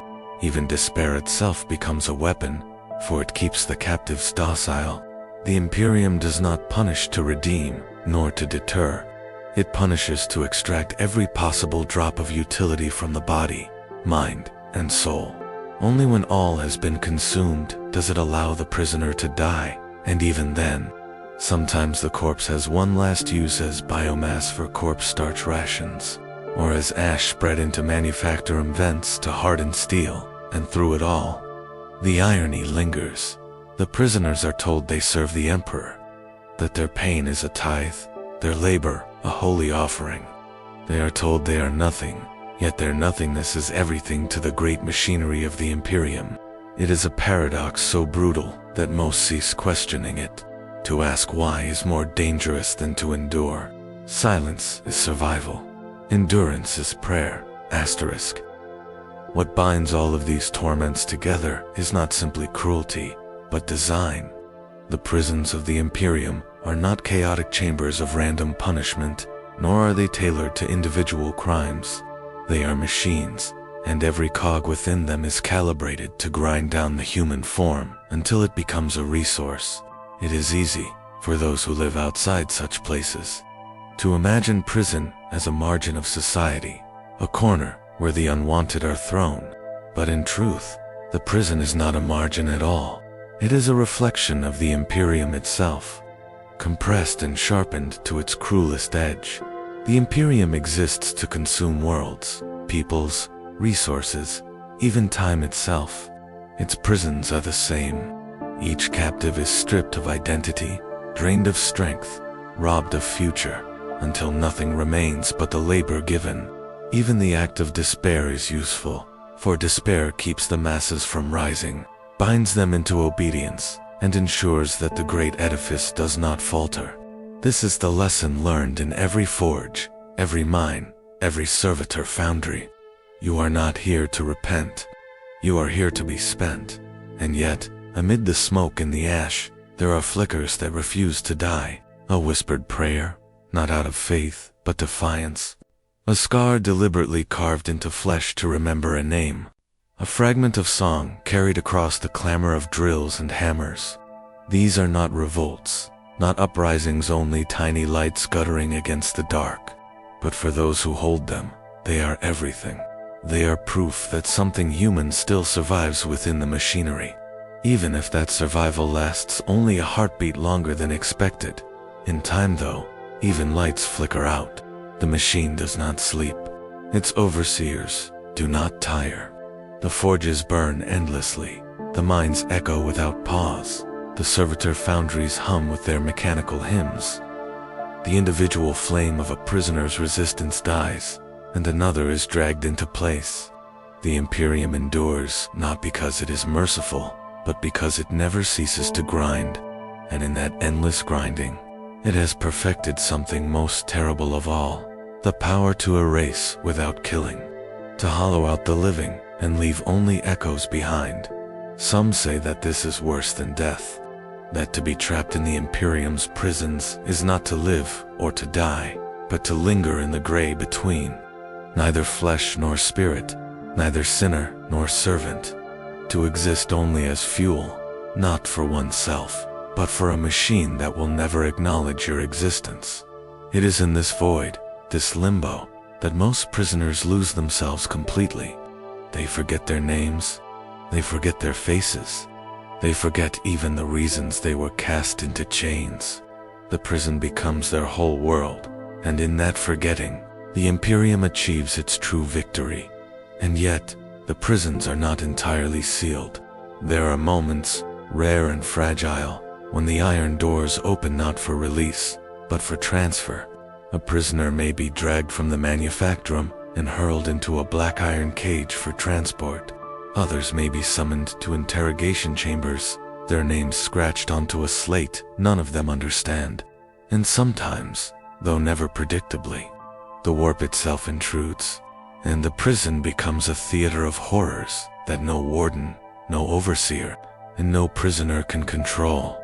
Even despair itself becomes a weapon, for it keeps the captives docile. The Imperium does not punish to redeem, nor to deter. It punishes to extract every possible drop of utility from the body, mind, and soul. Only when all has been consumed does it allow the prisoner to die, and even then, sometimes the corpse has one last use as biomass for corpse starch rations, or as ash spread into manufacturing vents to harden steel. And through it all, the irony lingers. The prisoners are told they serve the Emperor, that their pain is a tithe, their labor a holy offering. They are told they are nothing, yet their nothingness is everything to the great machinery of the Imperium. It is a paradox so brutal that most cease questioning it. To ask why is more dangerous than to endure. Silence is survival. Endurance is prayer. Asterisk. What binds all of these torments together is not simply cruelty, but design. The prisons of the Imperium are not chaotic chambers of random punishment, nor are they tailored to individual crimes. They are machines, and every cog within them is calibrated to grind down the human form until it becomes a resource. It is easy, for those who live outside such places, to imagine prison as a margin of society, a corner where the unwanted are thrown. But in truth, the prison is not a margin at all. It is a reflection of the Imperium itself, compressed and sharpened to its cruelest edge. The Imperium exists to consume worlds, peoples, resources, even time itself. Its prisons are the same. Each captive is stripped of identity, drained of strength, robbed of future, until nothing remains but the labor given. Even the act of despair is useful, for despair keeps the masses from rising, binds them into obedience, and ensures that the great edifice does not falter. This is the lesson learned in every forge, every mine, every servitor foundry. You are not here to repent. You are here to be spent. And yet, amid the smoke and the ash, there are flickers that refuse to die. A whispered prayer, not out of faith, but defiance. A scar deliberately carved into flesh to remember a name. A fragment of song carried across the clamor of drills and hammers. These are not revolts, not uprisings, only tiny lights guttering against the dark. But for those who hold them, they are everything. They are proof that something human still survives within the machinery, even if that survival lasts only a heartbeat longer than expected. In time, though, even lights flicker out. The machine does not sleep. Its overseers do not tire. The forges burn endlessly. The mines echo without pause. The servitor foundries hum with their mechanical hymns. The individual flame of a prisoner's resistance dies, and another is dragged into place. The Imperium endures not because it is merciful, but because it never ceases to grind. And in that endless grinding, it has perfected something most terrible of all: the power to erase without killing, to hollow out the living and leave only echoes behind. Some say that this is worse than death, that to be trapped in the Imperium's prisons is not to live or to die, but to linger in the gray between, neither flesh nor spirit, neither sinner nor servant, to exist only as fuel, not for oneself, but for a machine that will never acknowledge your existence. It is in this void, this limbo, that most prisoners lose themselves completely. They forget their names, they forget their faces, they forget even the reasons they were cast into chains. The prison becomes their whole world, and in that forgetting, the Imperium achieves its true victory. And yet, the prisons are not entirely sealed. There are moments, rare and fragile, when the iron doors open not for release, but for transfer. A prisoner may be dragged from the manufactorum and hurled into a black iron cage for transport. Others may be summoned to interrogation chambers, their names scratched onto a slate none of them understand. And sometimes, though never predictably, the warp itself intrudes, and the prison becomes a theater of horrors that no warden, no overseer, and no prisoner can control.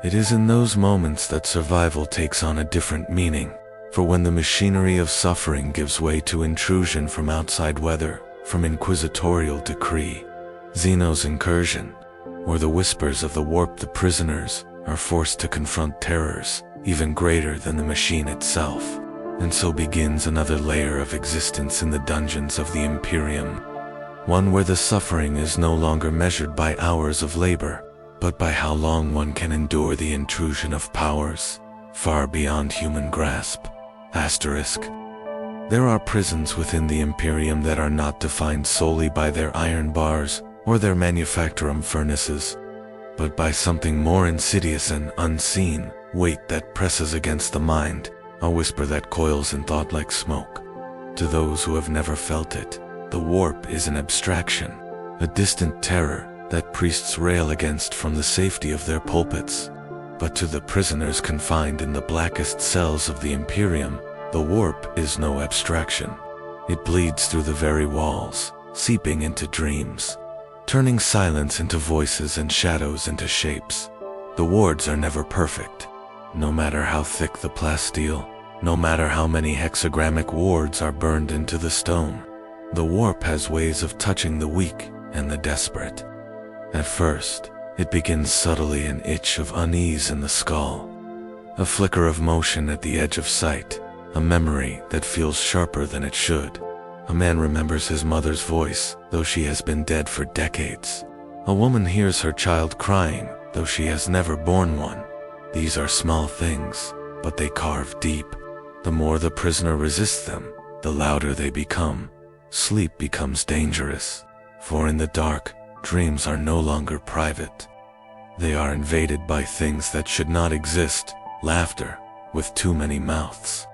It is in those moments that survival takes on a different meaning. For when the machinery of suffering gives way to intrusion from outside weather, from inquisitorial decree, Xeno's incursion, or the whispers of the warp, the prisoners are forced to confront terrors even greater than the machine itself. And so begins another layer of existence in the dungeons of the Imperium, one where the suffering is no longer measured by hours of labor, but by how long one can endure the intrusion of powers far beyond human grasp. Asterisk. There are prisons within the Imperium that are not defined solely by their iron bars or their manufactorum furnaces, but by something more insidious and unseen, weight that presses against the mind, a whisper that coils in thought like smoke. To those who have never felt it, the warp is an abstraction, a distant terror that priests rail against from the safety of their pulpits. But to the prisoners confined in the blackest cells of the Imperium, the warp is no abstraction. It bleeds through the very walls, seeping into dreams, turning silence into voices and shadows into shapes. The wards are never perfect. No matter how thick the plasteel, no matter how many hexagrammic wards are burned into the stone, the warp has ways of touching the weak and the desperate. At first, it begins subtly, an itch of unease in the skull, a flicker of motion at the edge of sight, a memory that feels sharper than it should. A man remembers his mother's voice, though she has been dead for decades. A woman hears her child crying, though she has never borne one. These are small things, but they carve deep. The more the prisoner resists them, the louder they become. Sleep becomes dangerous, for in the dark, dreams are no longer private. They are invaded by things that should not exist: laughter with too many mouths,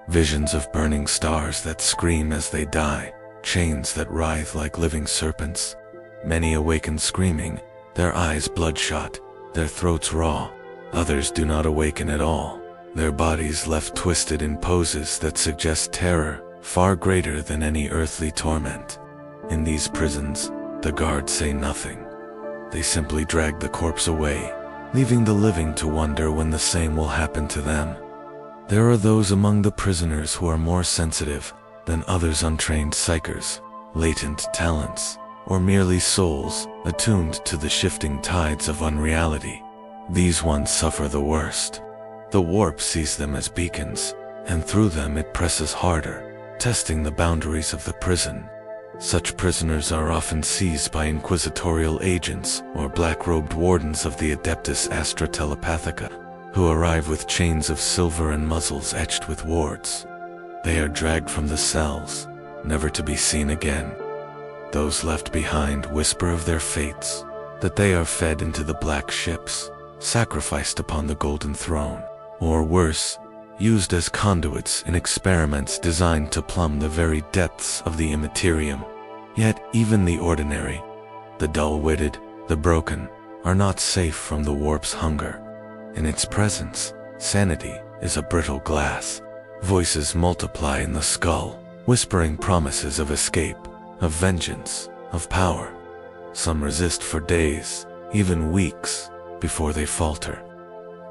visions of burning stars that scream as they die, chains that writhe like living serpents. Many awaken screaming, their eyes bloodshot, their throats raw. Others do not awaken at all, their bodies left twisted in poses that suggest terror far greater than any earthly torment. In these prisons, the guards say nothing. They simply drag the corpse away, leaving the living to wonder when the same will happen to them. There are those among the prisoners who are more sensitive than others, untrained psychers, latent talents, or merely souls attuned to the shifting tides of unreality. These ones suffer the worst. The warp sees them as beacons, and through them it presses harder, testing the boundaries of the prison. Such prisoners are often seized by inquisitorial agents or black-robed wardens of the Adeptus Astra Telepathica, who arrive with chains of silver and muzzles etched with wards. They are dragged from the cells, never to be seen again. Those left behind whisper of their fates, that they are fed into the black ships, sacrificed upon the golden throne, or worse, used as conduits in experiments designed to plumb the very depths of the Imperium. Yet even the ordinary, the dull-witted, the broken, are not safe from the warp's hunger. In its presence, sanity is a brittle glass. Voices multiply in the skull, whispering promises of escape, of vengeance, of power. Some resist for days, even weeks, before they falter.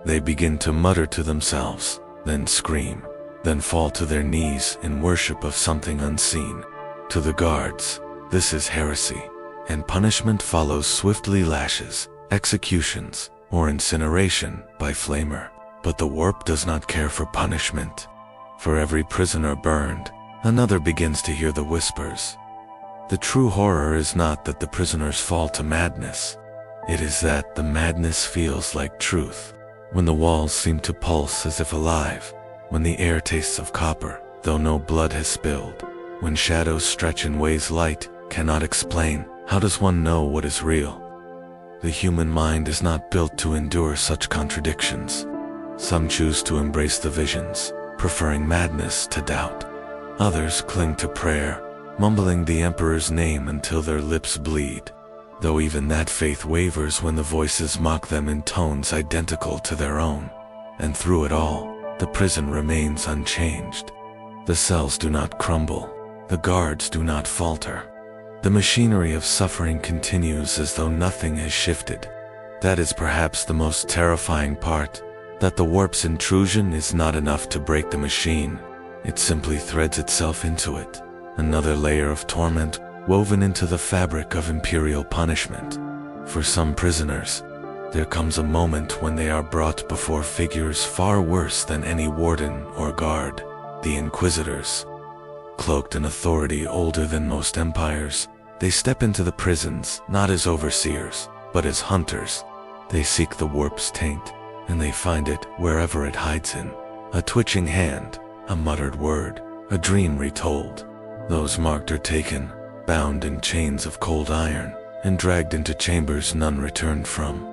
They begin to mutter to themselves, then scream, then fall to their knees in worship of something unseen. To the guards, this is heresy, and punishment follows swiftly: lashes, executions, or incineration by flamer. But the warp does not care for punishment. For every prisoner burned, another begins to hear the whispers. The true horror is not that the prisoners fall to madness. It is that the madness feels like truth. When the walls seem to pulse as if alive, when the air tastes of copper, though no blood has spilled, when shadows stretch in ways light cannot explain, how does one know what is real? The human mind is not built to endure such contradictions. Some choose to embrace the visions, preferring madness to doubt. Others cling to prayer, mumbling the Emperor's name until their lips bleed, though even that faith wavers when the voices mock them in tones identical to their own. And through it all, the prison remains unchanged. The cells do not crumble, the guards do not falter. The machinery of suffering continues as though nothing has shifted. That is perhaps the most terrifying part, that the warp's intrusion is not enough to break the machine. It simply threads itself into it, another layer of torment woven into the fabric of imperial punishment. For some prisoners, there comes a moment when they are brought before figures far worse than any warden or guard, the inquisitors. Cloaked in authority older than most empires, they step into the prisons not as overseers, but as hunters. They seek the warp's taint, and they find it wherever it hides in. A twitching hand, a muttered word, a dream retold. Those marked are taken, bound in chains of cold iron, and dragged into chambers none returned from.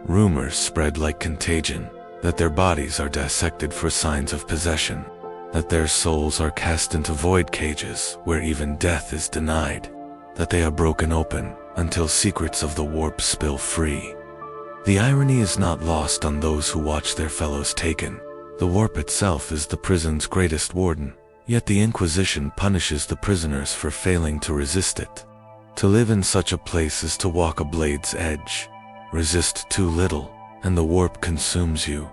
Rumors spread like contagion, that their bodies are dissected for signs of possession, that their souls are cast into void cages where even death is denied, that they are broken open until secrets of the warp spill free. The irony is not lost on those who watch their fellows taken. The warp itself is the prison's greatest warden, yet the Inquisition punishes the prisoners for failing to resist it. To live in such a place is to walk a blade's edge. Resist too little, and the warp consumes you.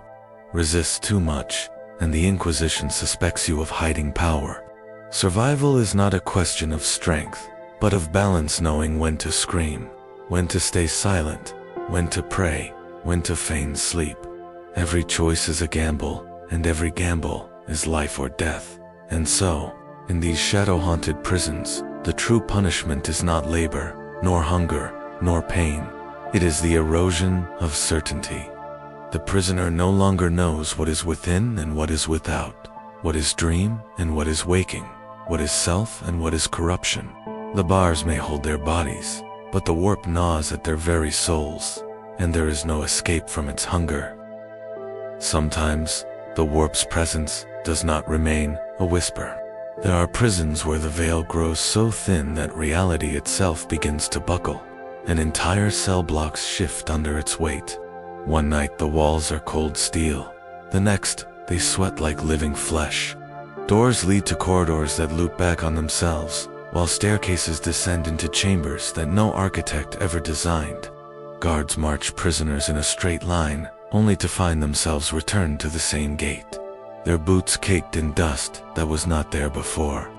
Resist too much, and the Inquisition suspects you of hiding power. Survival is not a question of strength, but of balance, knowing when to scream, when to stay silent, when to pray, when to feign sleep. Every choice is a gamble, and every gamble is life or death. And so, in these shadow-haunted prisons, the true punishment is not labor, nor hunger, nor pain. It is the erosion of certainty. The prisoner no longer knows what is within and what is without, what is dream and what is waking, what is self and what is corruption. The bars may hold their bodies, but the warp gnaws at their very souls, and there is no escape from its hunger. Sometimes, the warp's presence does not remain a whisper. There are prisons where the veil grows so thin that reality itself begins to buckle, and entire cell blocks shift under its weight. One night the walls are cold steel. The next, they sweat like living flesh. Doors lead to corridors that loop back on themselves, while staircases descend into chambers that no architect ever designed. Guards march prisoners in a straight line, only to find themselves returned to the same gate. Their boots caked in dust that was not there before.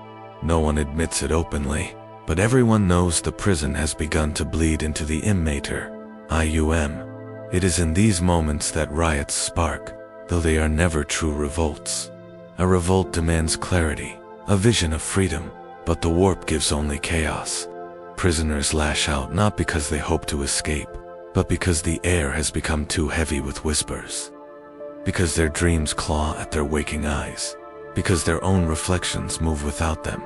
No one admits it openly, but everyone knows the prison has begun to bleed into the immater, IUM. It is in these moments that riots spark, though they are never true revolts. A revolt demands clarity, a vision of freedom, but the warp gives only chaos. Prisoners lash out not because they hope to escape, but because the air has become too heavy with whispers. Because their dreams claw at their waking eyes. Because their own reflections move without them.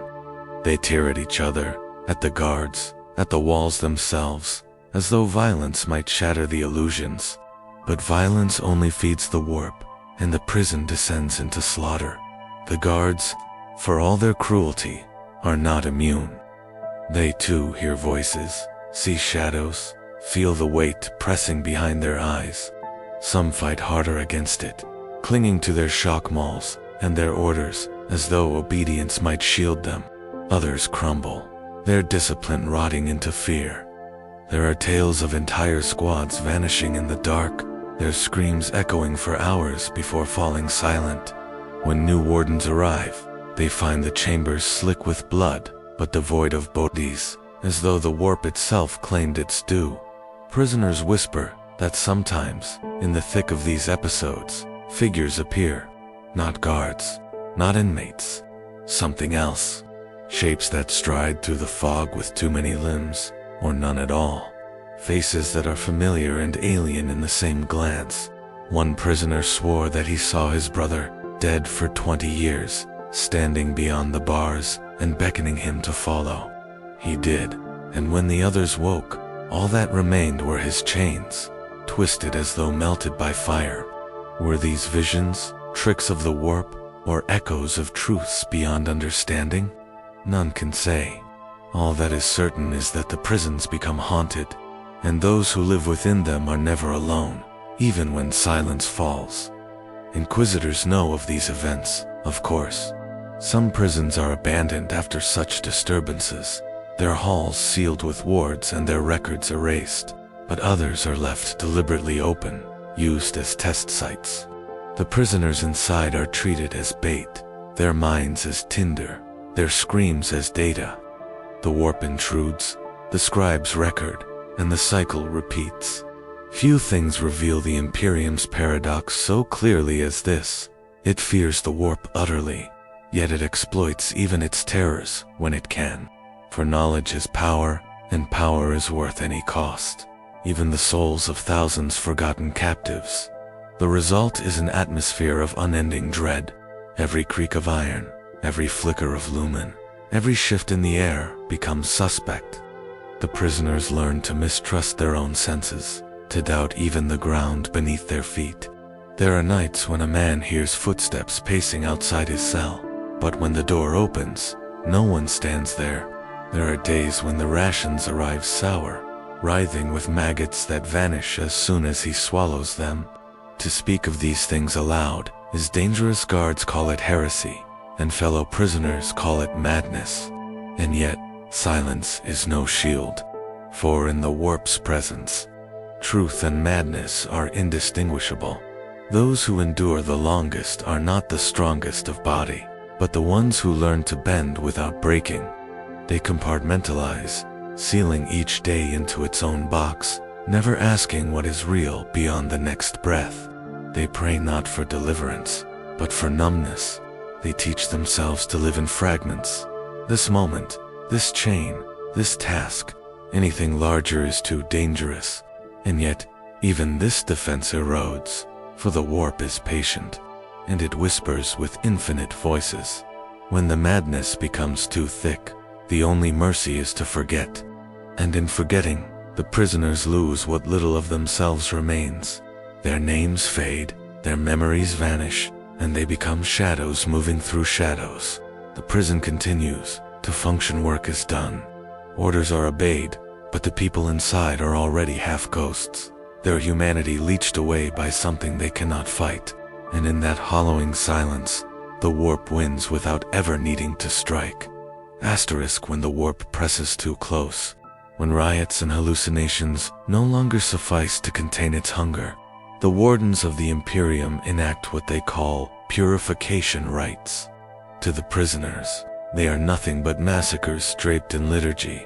They tear at each other, at the guards, at the walls themselves, as though violence might shatter the illusions. But violence only feeds the warp, and the prison descends into slaughter. The guards, for all their cruelty, are not immune. They too hear voices, see shadows, feel the weight pressing behind their eyes. Some fight harder against it, clinging to their shock malls and their orders as though obedience might shield them. Others crumble, their discipline rotting into fear. There are tales of entire squads vanishing in the dark, their screams echoing for hours before falling silent. When new wardens arrive, they find the chambers slick with blood, but devoid of bodies, as though the warp itself claimed its due. Prisoners whisper that sometimes, in the thick of these episodes, figures appear. Not guards, not inmates, something else. Shapes that stride through the fog with too many limbs, or none at all. Faces that are familiar and alien in the same glance. One prisoner swore that he saw his brother, dead for 20 years, standing beyond the bars and beckoning him to follow. He did, and when the others woke, all that remained were his chains, twisted as though melted by fire. Were these visions, tricks of the warp, or echoes of truths beyond understanding? None can say. All that is certain is that the prisons become haunted, and those who live within them are never alone, even when silence falls. Inquisitors know of these events, of course. Some prisons are abandoned after such disturbances, their halls sealed with wards and their records erased, but others are left deliberately open, used as test sites. The prisoners inside are treated as bait, their minds as tinder, their screams as data. The warp intrudes, the scribe's record, and the cycle repeats. Few things reveal the Imperium's paradox so clearly as this. It fears the warp utterly, yet it exploits even its terrors when it can. For knowledge is power, and power is worth any cost, even the souls of thousands forgotten captives. The result is an atmosphere of unending dread. Every creak of iron, every flicker of lumen, every shift in the air becomes suspect. The prisoners learn to mistrust their own senses, to doubt even the ground beneath their feet. There are nights when a man hears footsteps pacing outside his cell, but when the door opens, no one stands there. There are days when the rations arrive sour, writhing with maggots that vanish as soon as he swallows them. To speak of these things aloud is dangerous. Guards call it heresy, and fellow prisoners call it madness. And yet, silence is no shield, for in the warp's presence, truth and madness are indistinguishable. Those who endure the longest are not the strongest of body, but the ones who learn to bend without breaking. They compartmentalize, sealing each day into its own box, never asking what is real beyond the next breath. They pray not for deliverance, but for numbness. They teach themselves to live in fragments. This moment, this chain, this task, anything larger is too dangerous. And yet, even this defense erodes, for the warp is patient, and it whispers with infinite voices. When the madness becomes too thick, the only mercy is to forget. And in forgetting, the prisoners lose what little of themselves remains. Their names fade, their memories vanish, and they become shadows moving through shadows. The prison continues to function. Work is done. Orders are obeyed, but the people inside are already half ghosts. their humanity leached away by something they cannot fight, and in that hollowing silence, the warp wins without ever needing to strike. Asterisk when the warp presses too close, when riots and hallucinations no longer suffice to contain its hunger, the wardens of the Imperium enact what they call purification rites. To the prisoners, they are nothing but massacres draped in liturgy.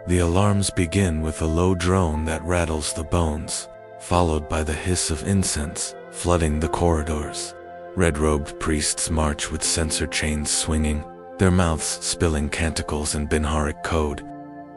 The alarms begin with a low drone that rattles the bones, followed by the hiss of incense flooding the corridors. Red-robed priests march with censer chains swinging, their mouths spilling canticles and Binharic code.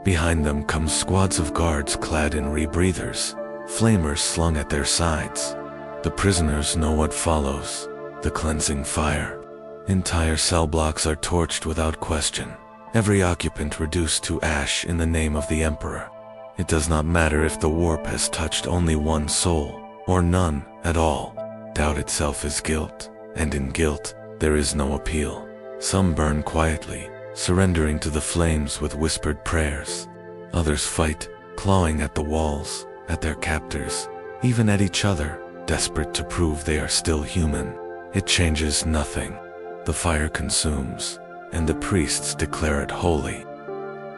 Behind them come squads of guards clad in rebreathers, flamers slung at their sides. The prisoners know what follows: the cleansing fire. Entire cell blocks are torched without question, every occupant reduced to ash in the name of the Emperor. It does not matter if the warp has touched only one soul, or none at all. Doubt itself is guilt, and in guilt, there is no appeal. Some burn quietly, surrendering to the flames with whispered prayers. Others fight, clawing at the walls, at their captors, even at each other, desperate to prove they are still human. It changes nothing. The fire consumes, and the priests declare it holy.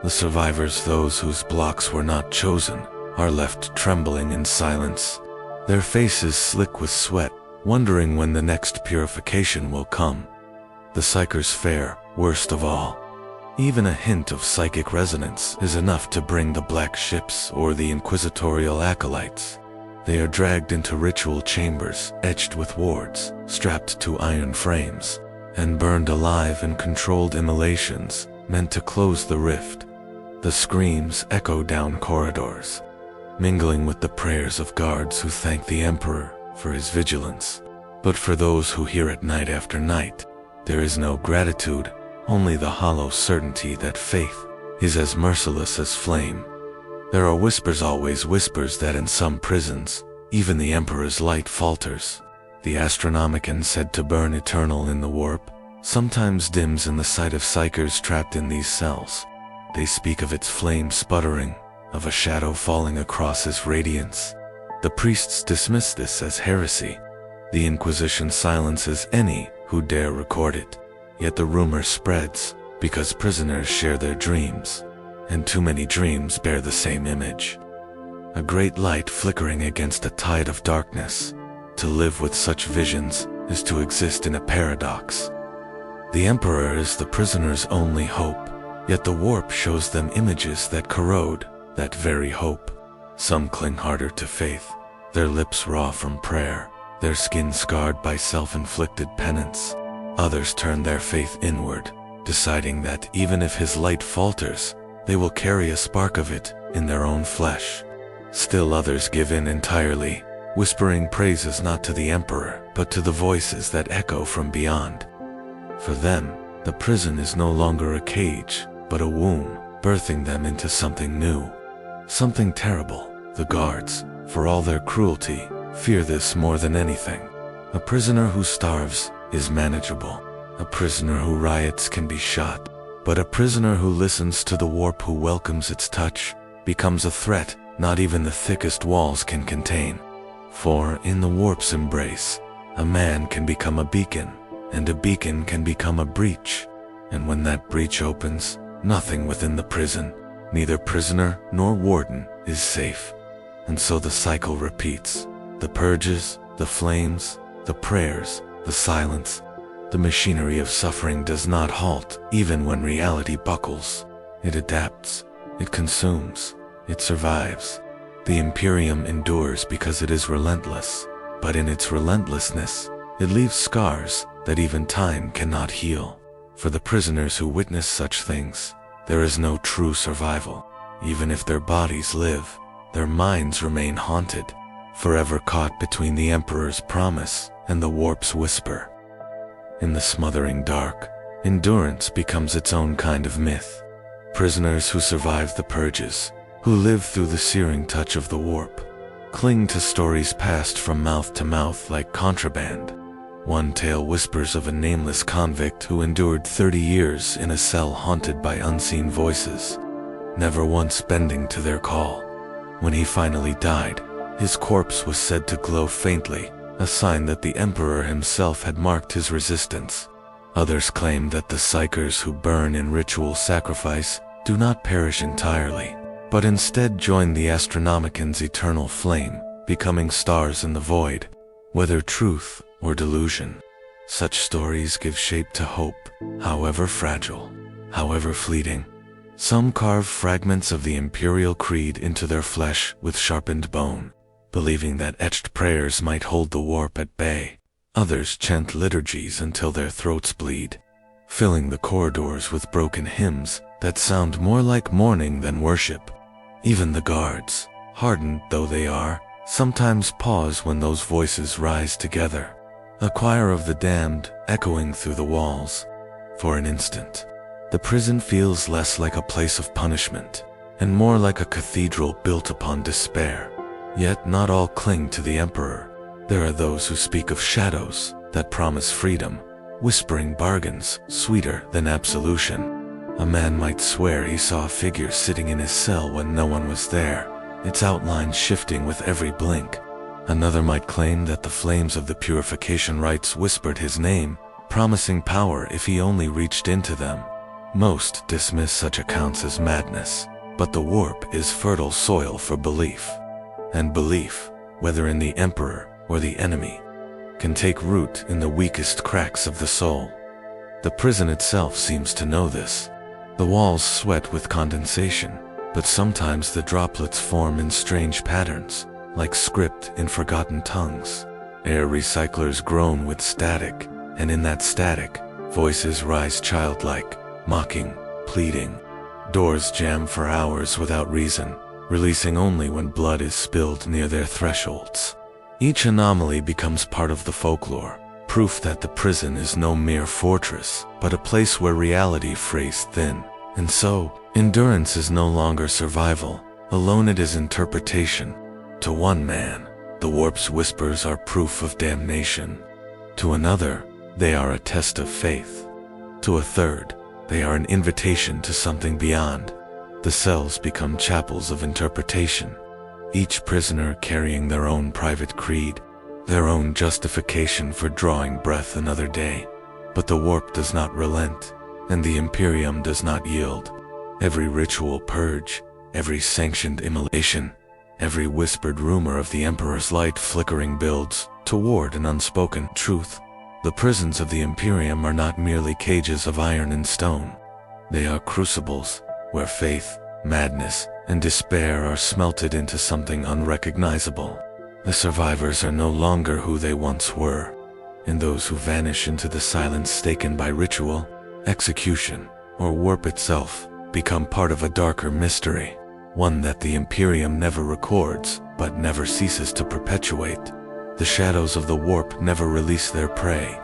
The survivors, those whose blocks were not chosen, are left trembling in silence, their faces slick with sweat, wondering when the next purification will come. The psychers fare worst of all. Even a hint of psychic resonance is enough to bring the black ships or the inquisitorial acolytes. They are dragged into ritual chambers etched with wards, strapped to iron frames, and burned alive in controlled immolations meant to close the rift. The screams echo down corridors, mingling with the prayers of guards who thank the Emperor for his vigilance. But for those who hear it night after night, there is no gratitude, only the hollow certainty that faith is as merciless as flame. There are whispers, always whispers, that in some prisons, even the Emperor's light falters. The Astronomicon, said to burn eternal in the warp, sometimes dims in the sight of psychers trapped in these cells. They speak of its flame sputtering, of a shadow falling across his radiance. The priests dismiss this as heresy. The Inquisition silences any who dare record it. Yet the rumor spreads, because prisoners share their dreams, and too many dreams bear the same image. A great light flickering against a tide of darkness. To live with such visions is to exist in a paradox. The Emperor is the prisoner's only hope, yet the warp shows them images that corrode that very hope. Some cling harder to faith, their lips raw from prayer, their skin scarred by self-inflicted penance. Others turn their faith inward, deciding that even if his light falters, they will carry a spark of it in their own flesh. Still others give in entirely, whispering praises not to the Emperor, but to the voices that echo from beyond. For them, the prison is no longer a cage, but a womb, birthing them into something new, something terrible. The guards, for all their cruelty, fear this more than anything. A prisoner who starves is manageable. A prisoner who riots can be shot. But a prisoner who listens to the warp, who welcomes its touch, becomes a threat not even the thickest walls can contain. For in the warp's embrace, a man can become a beacon, and a beacon can become a breach. And when that breach opens, nothing within the prison, neither prisoner nor warden, is safe. And so the cycle repeats. The purges, the flames, the prayers, the silence. The machinery of suffering does not halt, even when reality buckles. It adapts, it consumes, it survives. The Imperium endures because it is relentless, but in its relentlessness, it leaves scars that even time cannot heal. For the prisoners who witness such things, there is no true survival. Even if their bodies live, their minds remain haunted, forever caught between the Emperor's promise and the warp's whisper. In the smothering dark, endurance becomes its own kind of myth. Prisoners who survive the purges, who live through the searing touch of the warp, cling to stories passed from mouth to mouth like contraband. One tale whispers of a nameless convict who endured 30 years in a cell haunted by unseen voices, never once bending to their call. When he finally died, His corpse was said to glow faintly, a sign that the emperor himself had marked his resistance. Others claim that the psychers who burn in ritual sacrifice do not perish entirely, but instead join the Astronomican's eternal flame, becoming stars in the void. Whether truth or delusion, such stories give shape to hope, however fragile, however fleeting. Some carve fragments of the imperial creed into their flesh with sharpened bone, believing that etched prayers might hold the warp at bay. Others chant liturgies until their throats bleed, filling the corridors with broken hymns that sound more like mourning than worship. Even the guards, hardened though they are, sometimes pause when those voices rise together, a choir of the damned echoing through the walls. For an instant, the prison feels less like a place of punishment, and more like a cathedral built upon despair. Yet not all cling to the emperor. There are those who speak of shadows that promise freedom, whispering bargains sweeter than absolution. A man might swear he saw a figure sitting in his cell when no one was there, its outline shifting with every blink. Another might claim that the flames of the purification rites whispered his name, promising power if he only reached into them. Most dismiss such accounts as madness, but the warp is fertile soil for belief. And belief, whether in the emperor or the enemy, can take root in the weakest cracks of the soul. The prison itself seems to know this. The walls sweat with condensation, but sometimes the droplets form in strange patterns, like script in forgotten tongues. Air recyclers groan with static, and in that static, voices rise childlike, mocking, pleading. Doors jam for hours without reason, releasing only when blood is spilled near their thresholds. Each anomaly becomes part of the folklore, proof that the prison is no mere fortress, but a place where reality frays thin. And so, endurance is no longer survival, alone it is interpretation. To one man, the warp's whispers are proof of damnation. To another, they are a test of faith. To a third, they are an invitation to something beyond. The cells become chapels of interpretation, each prisoner carrying their own private creed, their own justification for drawing breath another day. But the warp does not relent, and the Imperium does not yield. Every ritual purge, every sanctioned immolation, every whispered rumor of the Emperor's light flickering builds toward an unspoken truth. The prisons of the Imperium are not merely cages of iron and stone. They are crucibles, where faith, madness, and despair are smelted into something unrecognizable. The survivors are no longer who they once were, and those who vanish into the silence taken by ritual, execution, or warp itself become part of a darker mystery, one that the Imperium never records, but never ceases to perpetuate. The shadows of the warp never release their prey.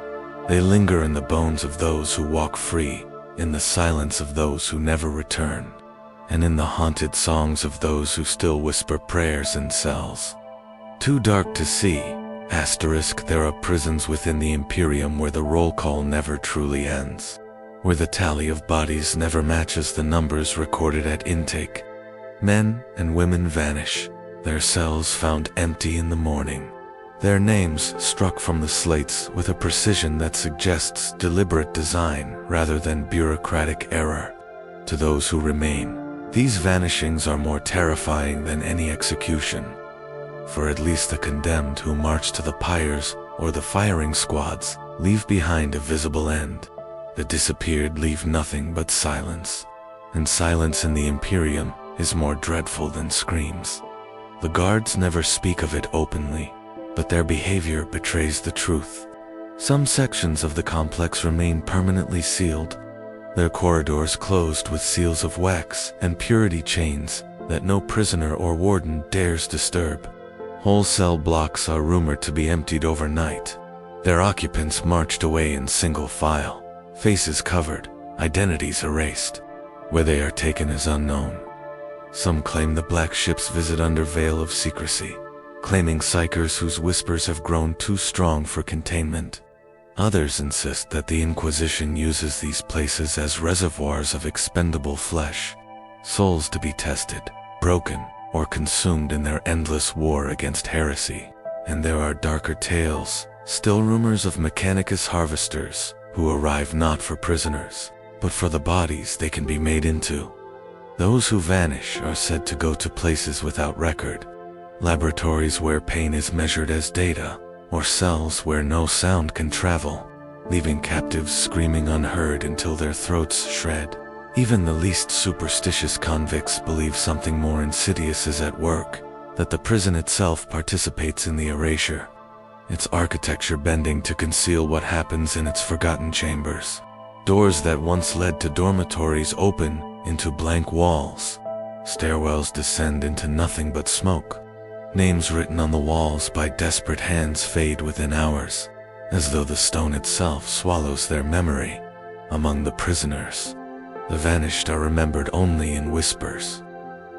They linger in the bones of those who walk free, in the silence of those who never return, and in the haunted songs of those who still whisper prayers in cells. Too dark to see, there are prisons within the Imperium where the roll call never truly ends, where the tally of bodies never matches the numbers recorded at intake. Men and women vanish, their cells found empty in the morning, their names struck from the slates with a precision that suggests deliberate design rather than bureaucratic error. To those who remain, these vanishings are more terrifying than any execution. For at least the condemned who march to the pyres or the firing squads leave behind a visible end. The disappeared leave nothing but silence, and silence in the Imperium is more dreadful than screams. The guards never speak of it openly, but their behavior betrays the truth. Some sections of the complex remain permanently sealed, their corridors closed with seals of wax and purity chains that no prisoner or warden dares disturb. Whole cell blocks are rumored to be emptied overnight, their occupants marched away in single file, faces covered, identities erased. Where they are taken is unknown. Some claim the black ships visit under veil of secrecy, claiming psychers whose whispers have grown too strong for containment. Others insist that the Inquisition uses these places as reservoirs of expendable flesh, souls to be tested, broken, or consumed in their endless war against heresy. And there are darker tales, still rumors of Mechanicus harvesters, who arrive not for prisoners, but for the bodies they can be made into. Those who vanish are said to go to places without record, laboratories where pain is measured as data, or cells where no sound can travel, leaving captives screaming unheard until their throats shred. Even the least superstitious convicts believe something more insidious is at work, that the prison itself participates in the erasure, its architecture bending to conceal what happens in its forgotten chambers. Doors that once led to dormitories open into blank walls. Stairwells descend into nothing but smoke. Names written on the walls by desperate hands fade within hours, as though the stone itself swallows their memory. Among the prisoners, the vanished are remembered only in whispers,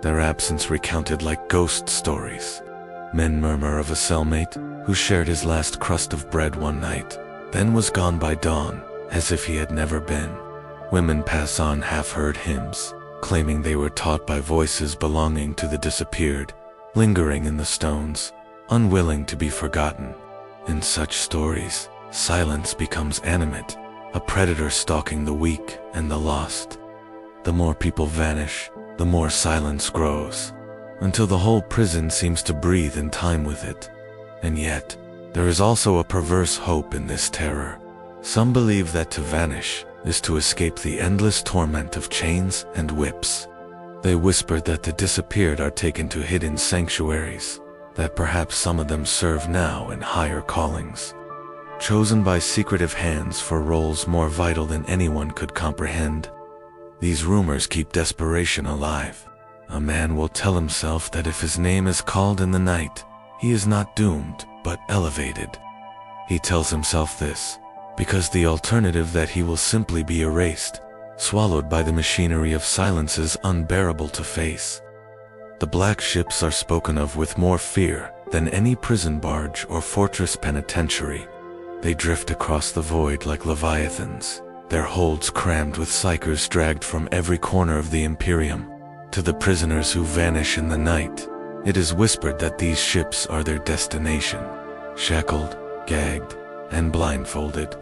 their absence recounted like ghost stories. Men murmur of a cellmate who shared his last crust of bread one night, then was gone by dawn, as if he had never been. Women pass on half-heard hymns, claiming they were taught by voices belonging to the disappeared, lingering in the stones, unwilling to be forgotten. In such stories, silence becomes animate, a predator stalking the weak and the lost. The more people vanish, the more silence grows, until the whole prison seems to breathe in time with it. And yet, there is also a perverse hope in this terror. Some believe that to vanish is to escape the endless torment of chains and whips. They whisper that the disappeared are taken to hidden sanctuaries, that perhaps some of them serve now in higher callings, chosen by secretive hands for roles more vital than anyone could comprehend. These rumors keep desperation alive. A man will tell himself that if his name is called in the night, he is not doomed, but elevated. He tells himself this, because the alternative that he will simply be erased, swallowed by the machinery of silence, is unbearable to face. The black ships are spoken of with more fear than any prison barge or fortress penitentiary. They drift across the void like leviathans, their holds crammed with psychers dragged from every corner of the Imperium. To the prisoners who vanish in the night, it is whispered that these ships are their destination. Shackled, gagged, and blindfolded,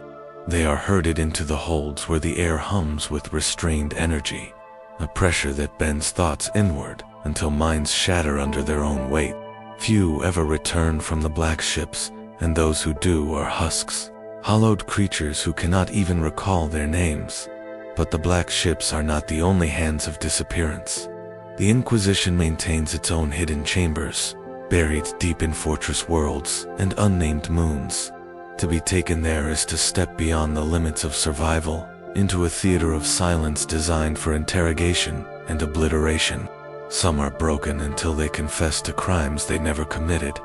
they are herded into the holds where the air hums with restrained energy, a pressure that bends thoughts inward until minds shatter under their own weight. Few ever return from the black ships, and those who do are husks, hollowed creatures who cannot even recall their names. But the black ships are not the only hands of disappearance. The Inquisition maintains its own hidden chambers, buried deep in fortress worlds and unnamed moons. To be taken there is to step beyond the limits of survival, into a theater of silence designed for interrogation and obliteration. Some are broken until they confess to crimes they never committed,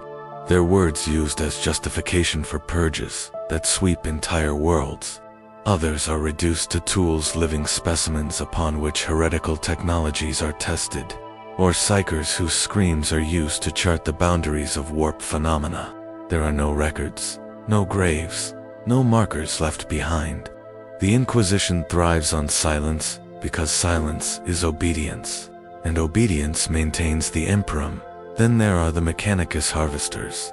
their words used as justification for purges that sweep entire worlds. Others are reduced to tools, living specimens upon which heretical technologies are tested, or psychers whose screams are used to chart the boundaries of warp phenomena. There are no records, no graves, no markers left behind. The Inquisition thrives on silence because silence is obedience, and obedience maintains the Imperium. Then there are the Mechanicus harvesters.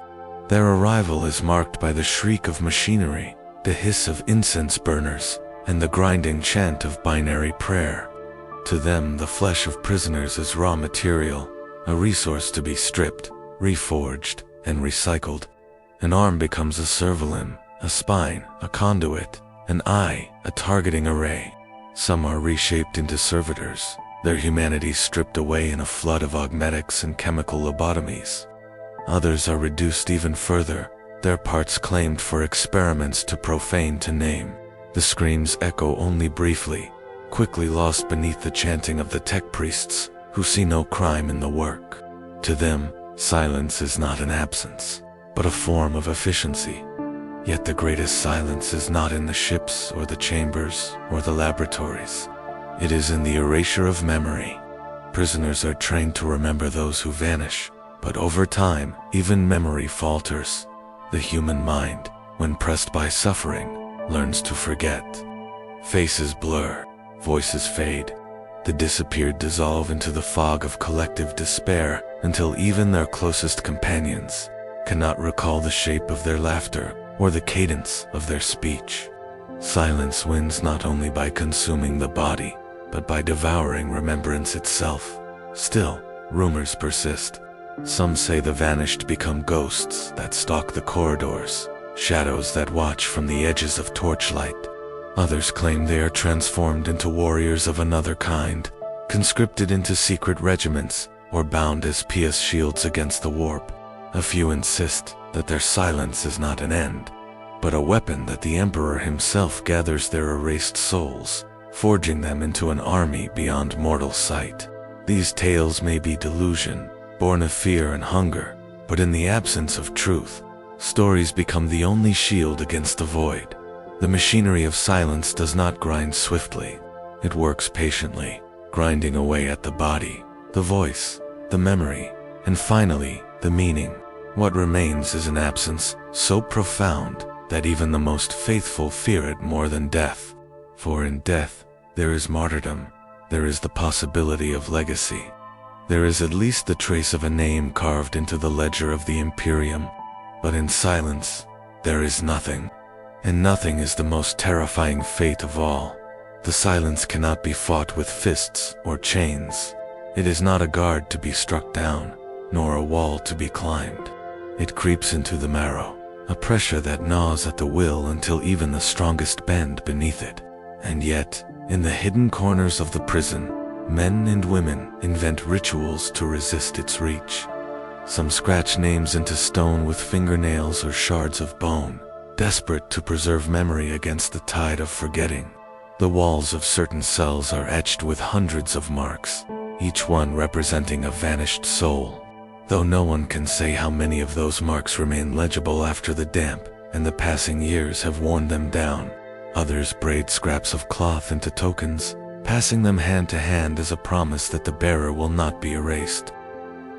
Their arrival is marked by the shriek of machinery, the hiss of incense burners, and the grinding chant of binary prayer. To them, the flesh of prisoners is raw material, a resource to be stripped, reforged, and recycled. An arm becomes a servolimb, a spine, a conduit, an eye, a targeting array. Some are reshaped into servitors, their humanity stripped away in a flood of augmetics and chemical lobotomies. Others are reduced even further, their parts claimed for experiments too profane to name. The screams echo only briefly, quickly lost beneath the chanting of the tech priests, who see no crime in the work. To them, silence is not an absence, but a form of efficiency. Yet the greatest silence is not in the ships or the chambers or the laboratories. It is in the erasure of memory. Prisoners are trained to remember those who vanish, but over time, even memory falters. The human mind, when pressed by suffering, learns to forget. Faces blur, voices fade, The disappeared dissolve into the fog of collective despair until even their closest companions cannot recall the shape of their laughter or the cadence of their speech. Silence wins not only by consuming the body, but by devouring remembrance itself. Still, rumors persist. Some say the vanished become ghosts that stalk the corridors, shadows that watch from the edges of torchlight. Others claim they are transformed into warriors of another kind, conscripted into secret regiments, or bound as pious shields against the warp. A few insist that their silence is not an end, but a weapon that the Emperor himself gathers their erased souls, forging them into an army beyond mortal sight. These tales may be delusion, born of fear and hunger, but in the absence of truth, stories become the only shield against the void. The machinery of silence does not grind swiftly. It works patiently, grinding away at the body, the voice, the memory, and finally, the meaning. What remains is an absence so profound that even the most faithful fear it more than death. For in death, there is martyrdom, there is the possibility of legacy. There is at least the trace of a name carved into the ledger of the Imperium. But in silence, there is nothing. And nothing is the most terrifying fate of all. The silence cannot be fought with fists or chains. It is not a guard to be struck down, nor a wall to be climbed. It creeps into the marrow, a pressure that gnaws at the will until even the strongest bend beneath it. And yet, in the hidden corners of the prison, men and women invent rituals to resist its reach. Some scratch names into stone with fingernails or shards of bone, desperate to preserve memory against the tide of forgetting. The walls of certain cells are etched with hundreds of marks, each one representing a vanished soul. Though no one can say how many of those marks remain legible after the damp and the passing years have worn them down. Others braid scraps of cloth into tokens, passing them hand to hand as a promise that the bearer will not be erased.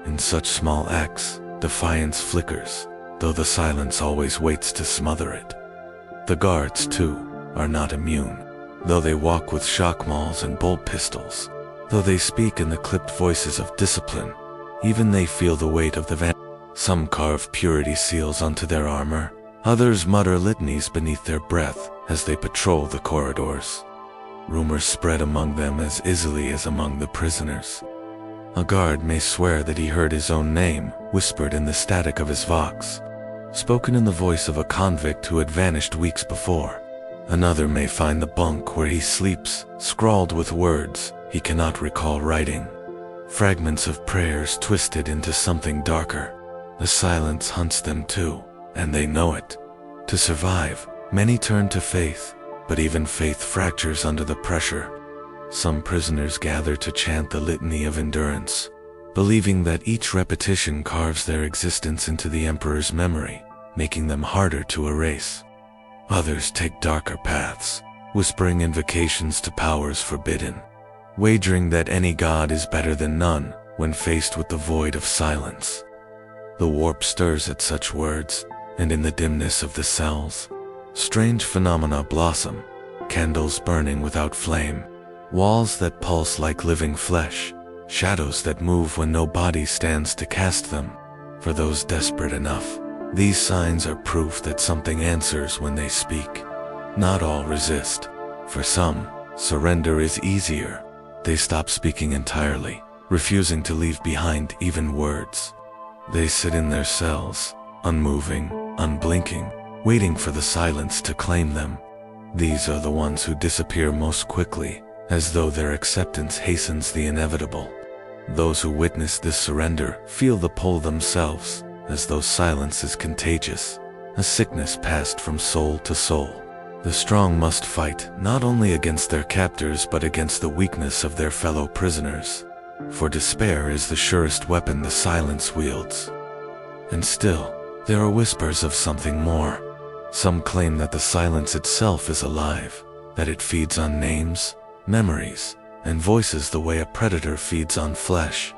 In such small acts, defiance flickers, though the silence always waits to smother it. The guards, too, are not immune, though they walk with shock mauls and bolt pistols, though they speak in the clipped voices of discipline, even they feel the weight of the van. Some carve purity seals onto their armor, others mutter litanies beneath their breath as they patrol the corridors. Rumors spread among them as easily as among the prisoners. A guard may swear that he heard his own name whispered in the static of his vox, spoken in the voice of a convict who had vanished weeks before. Another may find the bunk where he sleeps scrawled with words he cannot recall writing, fragments of prayers twisted into something darker. The silence hunts them too, and they know it. To survive, many turn to faith, but even faith fractures under the pressure. Some prisoners gather to chant the litany of endurance, believing that each repetition carves their existence into the Emperor's memory, making them harder to erase. Others take darker paths, whispering invocations to powers forbidden, wagering that any god is better than none when faced with the void of silence. The warp stirs at such words, and in the dimness of the cells, strange phenomena blossom, candles burning without flame, walls that pulse like living flesh, shadows that move when no body stands to cast them. For those desperate enough, these signs are proof that something answers when they speak. Not all resist. For some, surrender is easier. They stop speaking entirely, refusing to leave behind even words. They sit in their cells, unmoving, unblinking, waiting for the silence to claim them. These are the ones who disappear most quickly, as though their acceptance hastens the inevitable. Those who witness this surrender feel the pull themselves, as though silence is contagious, a sickness passed from soul to soul. The strong must fight not only against their captors but against the weakness of their fellow prisoners, for despair is the surest weapon the silence wields. And still, there are whispers of something more. Some claim that the silence itself is alive, that it feeds on names, memories, and voices the way a predator feeds on flesh.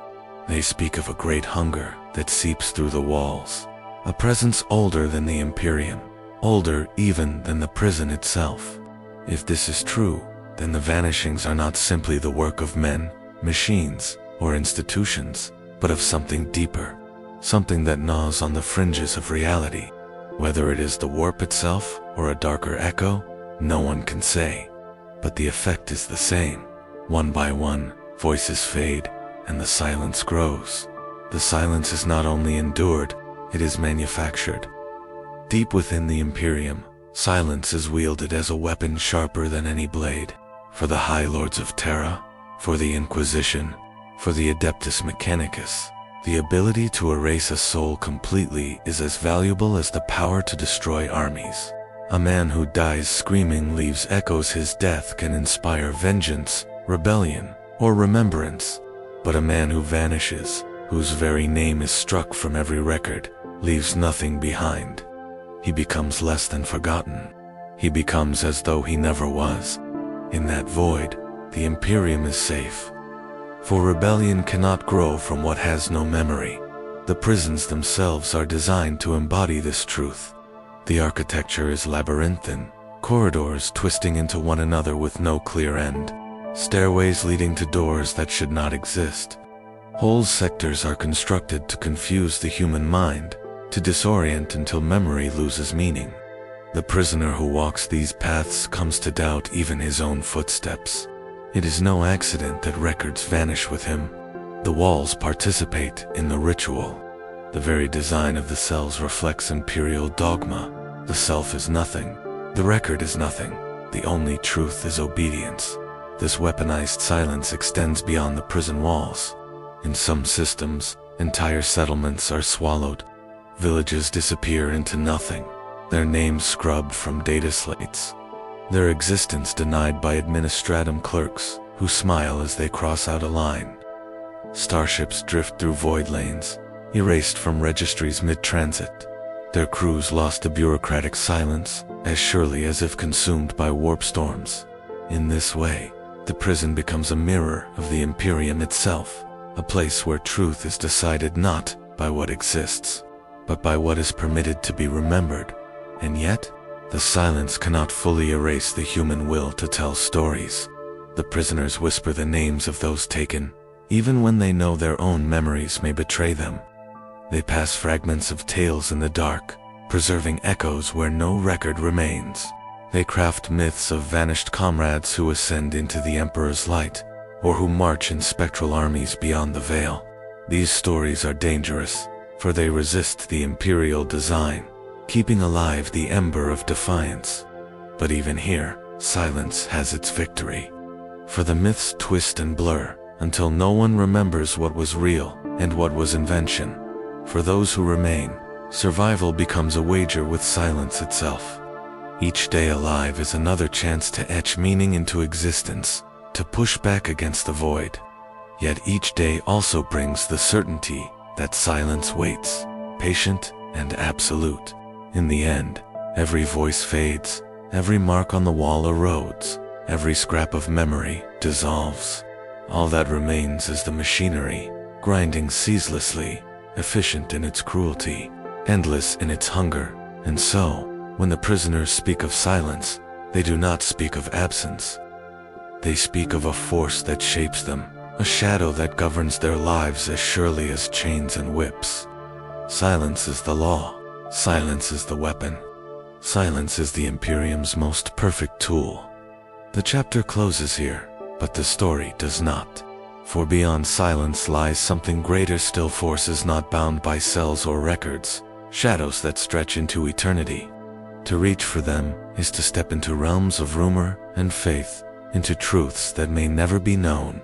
They speak of a great hunger that seeps through the walls, a presence older than the Imperium, older even than the prison itself. If this is true, then the vanishings are not simply the work of men, machines, or institutions, but of something deeper, something that gnaws on the fringes of reality. Whether it is the warp itself or a darker echo, no one can say. But the effect is the same. One by one, voices fade, and the silence grows. The silence is not only endured, it is manufactured. Deep within the Imperium, silence is wielded as a weapon sharper than any blade. For the High Lords of Terra, for the Inquisition, for the Adeptus Mechanicus, the ability to erase a soul completely is as valuable as the power to destroy armies. A man who dies screaming leaves echoes. His death can inspire vengeance, rebellion, or remembrance. But a man who vanishes, whose very name is struck from every record, leaves nothing behind. He becomes less than forgotten. He becomes as though he never was. In that void, the Imperium is safe. For rebellion cannot grow from what has no memory. The prisons themselves are designed to embody this truth. The architecture is labyrinthine, corridors twisting into one another with no clear end, stairways leading to doors that should not exist. Whole sectors are constructed to confuse the human mind, to disorient until memory loses meaning. The prisoner who walks these paths comes to doubt even his own footsteps. It is no accident that records vanish with him. The walls participate in the ritual. The very design of the cells reflects imperial dogma. The self is nothing. The record is nothing. The only truth is obedience. This weaponized silence extends beyond the prison walls. In some systems, entire settlements are swallowed. Villages disappear into nothing, their names scrubbed from data slates, their existence denied by administratum clerks who smile as they cross out a line. Starships drift through void lanes, erased from registries mid-transit. Their crews lost to bureaucratic silence, as surely as if consumed by warp storms. In this way, the prison becomes a mirror of the Imperium itself, a place where truth is decided not by what exists, but by what is permitted to be remembered. And yet, the silence cannot fully erase the human will to tell stories. The prisoners whisper the names of those taken, even when they know their own memories may betray them. They pass fragments of tales in the dark, preserving echoes where no record remains. They craft myths of vanished comrades who ascend into the Emperor's light, or who march in spectral armies beyond the veil. These stories are dangerous, for they resist the imperial design, keeping alive the ember of defiance. But even here, silence has its victory. For the myths twist and blur, until no one remembers what was real and what was invention. For those who remain, survival becomes a wager with silence itself. Each day alive is another chance to etch meaning into existence, to push back against the void. Yet each day also brings the certainty that silence waits, patient and absolute. In the end, every voice fades, every mark on the wall erodes, every scrap of memory dissolves. All that remains is the machinery, grinding ceaselessly, efficient in its cruelty, endless in its hunger. And so, when the prisoners speak of silence, they do not speak of absence. They speak of a force that shapes them, a shadow that governs their lives as surely as chains and whips. Silence is the law. Silence is the weapon. Silence is the Imperium's most perfect tool. The chapter closes here, but the story does not. For beyond silence lies something greater still, forces not bound by cells or records, shadows that stretch into eternity. To reach for them is to step into realms of rumor and faith, into truths that may never be known.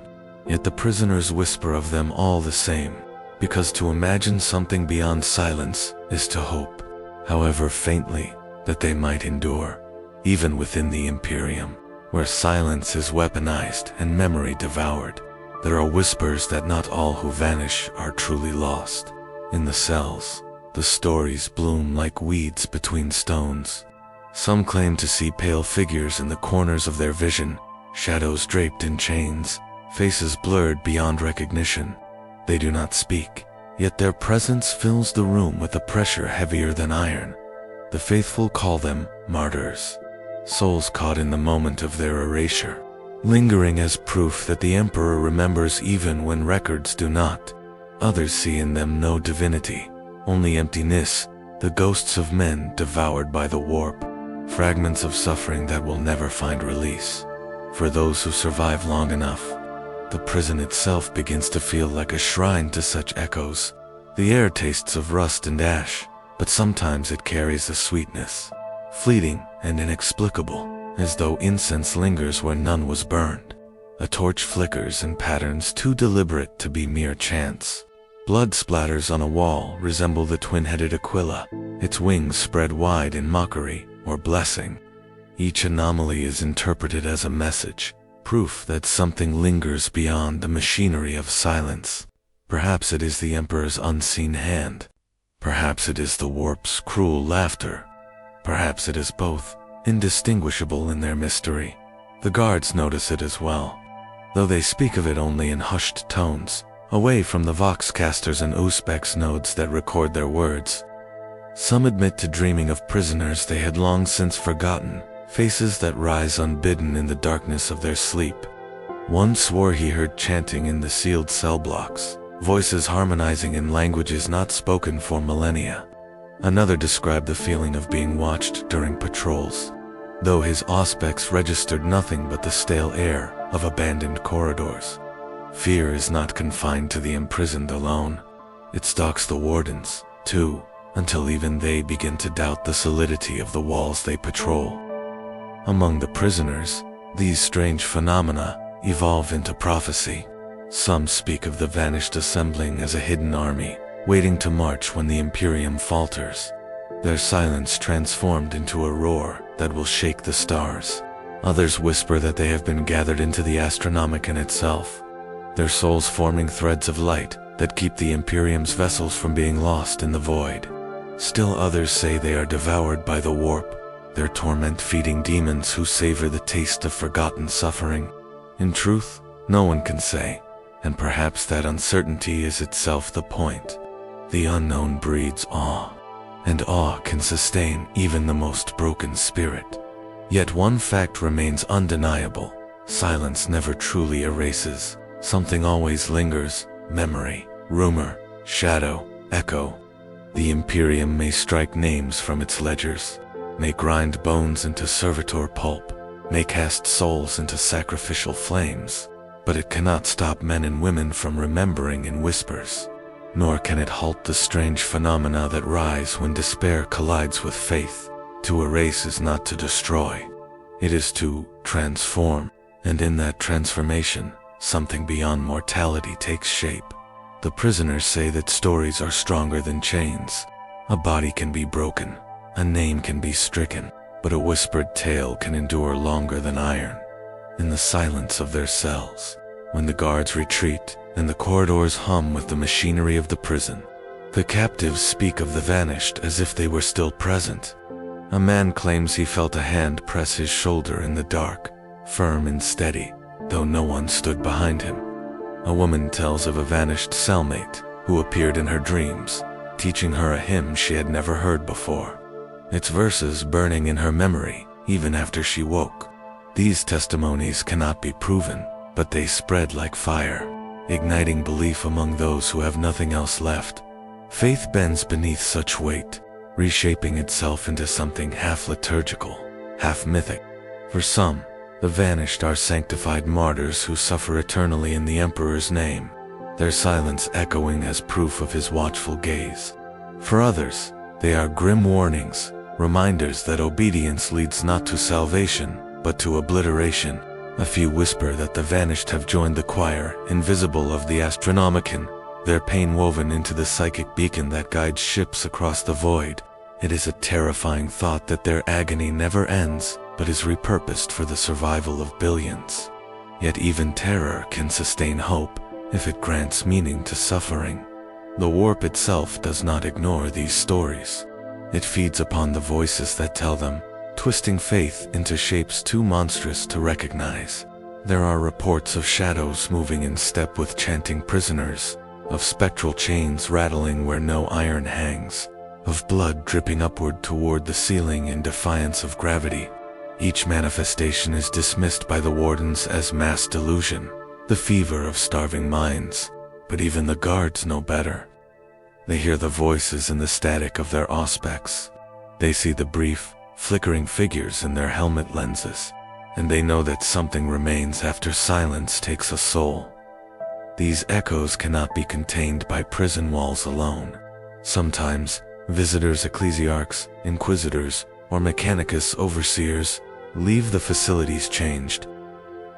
Yet the prisoners whisper of them all the same, because to imagine something beyond silence is to hope, however faintly, that they might endure, even within the Imperium, where silence is weaponized and memory devoured. There are whispers that not all who vanish are truly lost. In the cells, the stories bloom like weeds between stones. Some claim to see pale figures in the corners of their vision, shadows draped in chains, faces blurred beyond recognition. They do not speak, yet their presence fills the room with a pressure heavier than iron. The faithful call them martyrs, souls caught in the moment of their erasure. lingering as proof that the Emperor remembers even when records do not. Others see in them no divinity, only emptiness, the ghosts of men devoured by the warp, fragments of suffering that will never find release. For those who survive long enough, the prison itself begins to feel like a shrine to such echoes. The air tastes of rust and ash, but sometimes it carries a sweetness, fleeting and inexplicable, as though incense lingers where none was burned. A torch flickers in patterns too deliberate to be mere chance. Blood splatters on a wall resemble the twin-headed Aquila, its wings spread wide in mockery or blessing. Each anomaly is interpreted as a message, proof that something lingers beyond the machinery of silence. Perhaps it is the Emperor's unseen hand. Perhaps it is the warp's cruel laughter. Perhaps it is both, indistinguishable in their mystery. The guards notice it as well, though they speak of it only in hushed tones, away from the voxcasters and Uspex nodes that record their words. Some admit to dreaming of prisoners they had long since forgotten, faces that rise unbidden in the darkness of their sleep. One swore he heard chanting in the sealed cell blocks, voices harmonizing in languages not spoken for millennia. Another described the feeling of being watched during patrols, though his auspex registered nothing but the stale air of abandoned corridors. Fear is not confined to the imprisoned alone. It stalks the wardens, too, until even they begin to doubt the solidity of the walls they patrol. Among the prisoners, these strange phenomena evolve into prophecy. Some speak of the vanished assembling as a hidden army, waiting to march when the Imperium falters. Their silence transformed into a roar that will shake the stars. Others whisper that they have been gathered into the Astronomicon itself, their souls forming threads of light that keep the Imperium's vessels from being lost in the void. Still others say they are devoured by the warp, their torment feeding demons who savor the taste of forgotten suffering. In truth, no one can say, and perhaps that uncertainty is itself the point. The unknown breeds awe, and awe can sustain even the most broken spirit. Yet one fact remains undeniable: silence never truly erases. Something always lingers: memory, rumor, shadow, echo. The Imperium may strike names from its ledgers, may grind bones into servitor pulp, may cast souls into sacrificial flames, but it cannot stop men and women from remembering in whispers. Nor can it halt the strange phenomena that rise when despair collides with faith. To erase is not to destroy. It is to transform, and in that transformation, something beyond mortality takes shape. The prisoners say that stories are stronger than chains. A body can be broken, a name can be stricken, but a whispered tale can endure longer than iron. In the silence of their cells, when the guards retreat and the corridors hum with the machinery of the prison, the captives speak of the vanished as if they were still present. A man claims he felt a hand press his shoulder in the dark, firm and steady, though no one stood behind him. A woman tells of a vanished cellmate who appeared in her dreams, teaching her a hymn she had never heard before, its verses burning in her memory even after she woke. These testimonies cannot be proven, but they spread like fire, igniting belief among those who have nothing else left. Faith bends beneath such weight, reshaping itself into something half liturgical, half mythic. For some, the vanished are sanctified martyrs who suffer eternally in the Emperor's name, their silence echoing as proof of his watchful gaze. For others, they are grim warnings, reminders that obedience leads not to salvation, but to obliteration. A few whisper that the vanished have joined the choir, invisible of the Astronomicon, their pain woven into the psychic beacon that guides ships across the void. It is a terrifying thought that their agony never ends, but is repurposed for the survival of billions. Yet even terror can sustain hope, if it grants meaning to suffering. The warp itself does not ignore these stories. It feeds upon the voices that tell them, twisting faith into shapes too monstrous to recognize. There are reports of shadows moving in step with chanting prisoners, of spectral chains rattling where no iron hangs, of blood dripping upward toward the ceiling in defiance of gravity. Each manifestation is dismissed by the wardens as mass delusion, the fever of starving minds. But even the guards know better. They hear the voices and the static of their auspex. They see the brief, flickering figures in their helmet lenses, and they know that something remains after silence takes a soul. These echoes cannot be contained by prison walls alone. Sometimes, visitors, ecclesiarchs, inquisitors, or mechanicus overseers leave the facilities changed.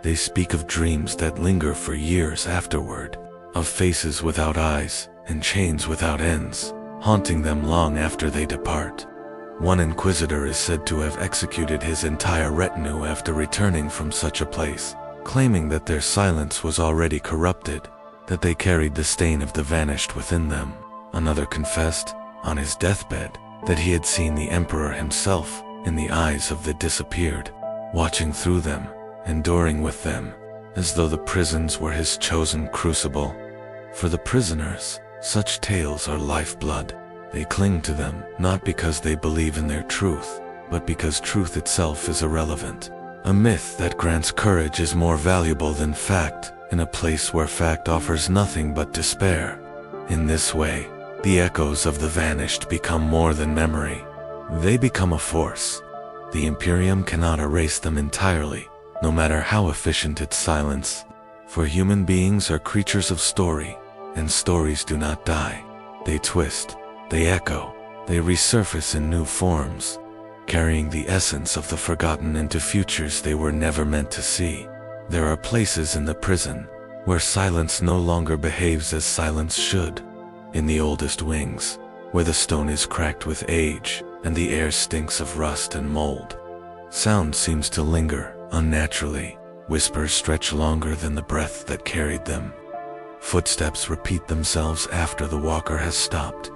They speak of dreams that linger for years afterward, of faces without eyes and chains without ends, haunting them long after they depart. One inquisitor is said to have executed his entire retinue after returning from such a place, claiming that their silence was already corrupted, that they carried the stain of the vanished within them. Another confessed, on his deathbed, that he had seen the emperor himself in the eyes of the disappeared, watching through them, enduring with them, as though the prisons were his chosen crucible. For the prisoners, such tales are lifeblood. They cling to them, not because they believe in their truth, but because truth itself is irrelevant. A myth that grants courage is more valuable than fact, in a place where fact offers nothing but despair. In this way, the echoes of the vanished become more than memory. They become a force. The Imperium cannot erase them entirely, no matter how efficient its silence. For human beings are creatures of story, and stories do not die. They twist, they echo, they resurface in new forms, carrying the essence of the forgotten into futures they were never meant to see. There are places in the prison where silence no longer behaves as silence should. In the oldest wings, where the stone is cracked with age and the air stinks of rust and mold, sound seems to linger unnaturally. Whispers stretch longer than the breath that carried them. Footsteps repeat themselves after the walker has stopped,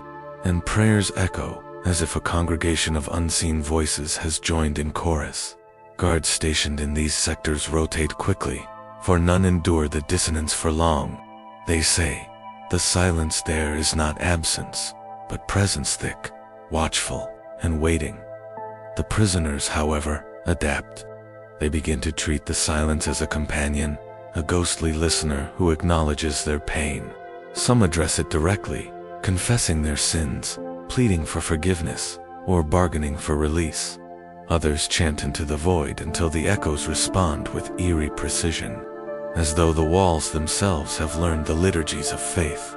and prayers echo as if a congregation of unseen voices has joined in chorus. Guards stationed in these sectors rotate quickly, for none endure the dissonance for long. They say, the silence there is not absence, but presence thick, watchful, and waiting. The prisoners, however, adapt. They begin to treat the silence as a companion, a ghostly listener who acknowledges their pain. Some address it directly, confessing their sins, pleading for forgiveness, or bargaining for release. Others chant into the void until the echoes respond with eerie precision, as though the walls themselves have learned the liturgies of faith.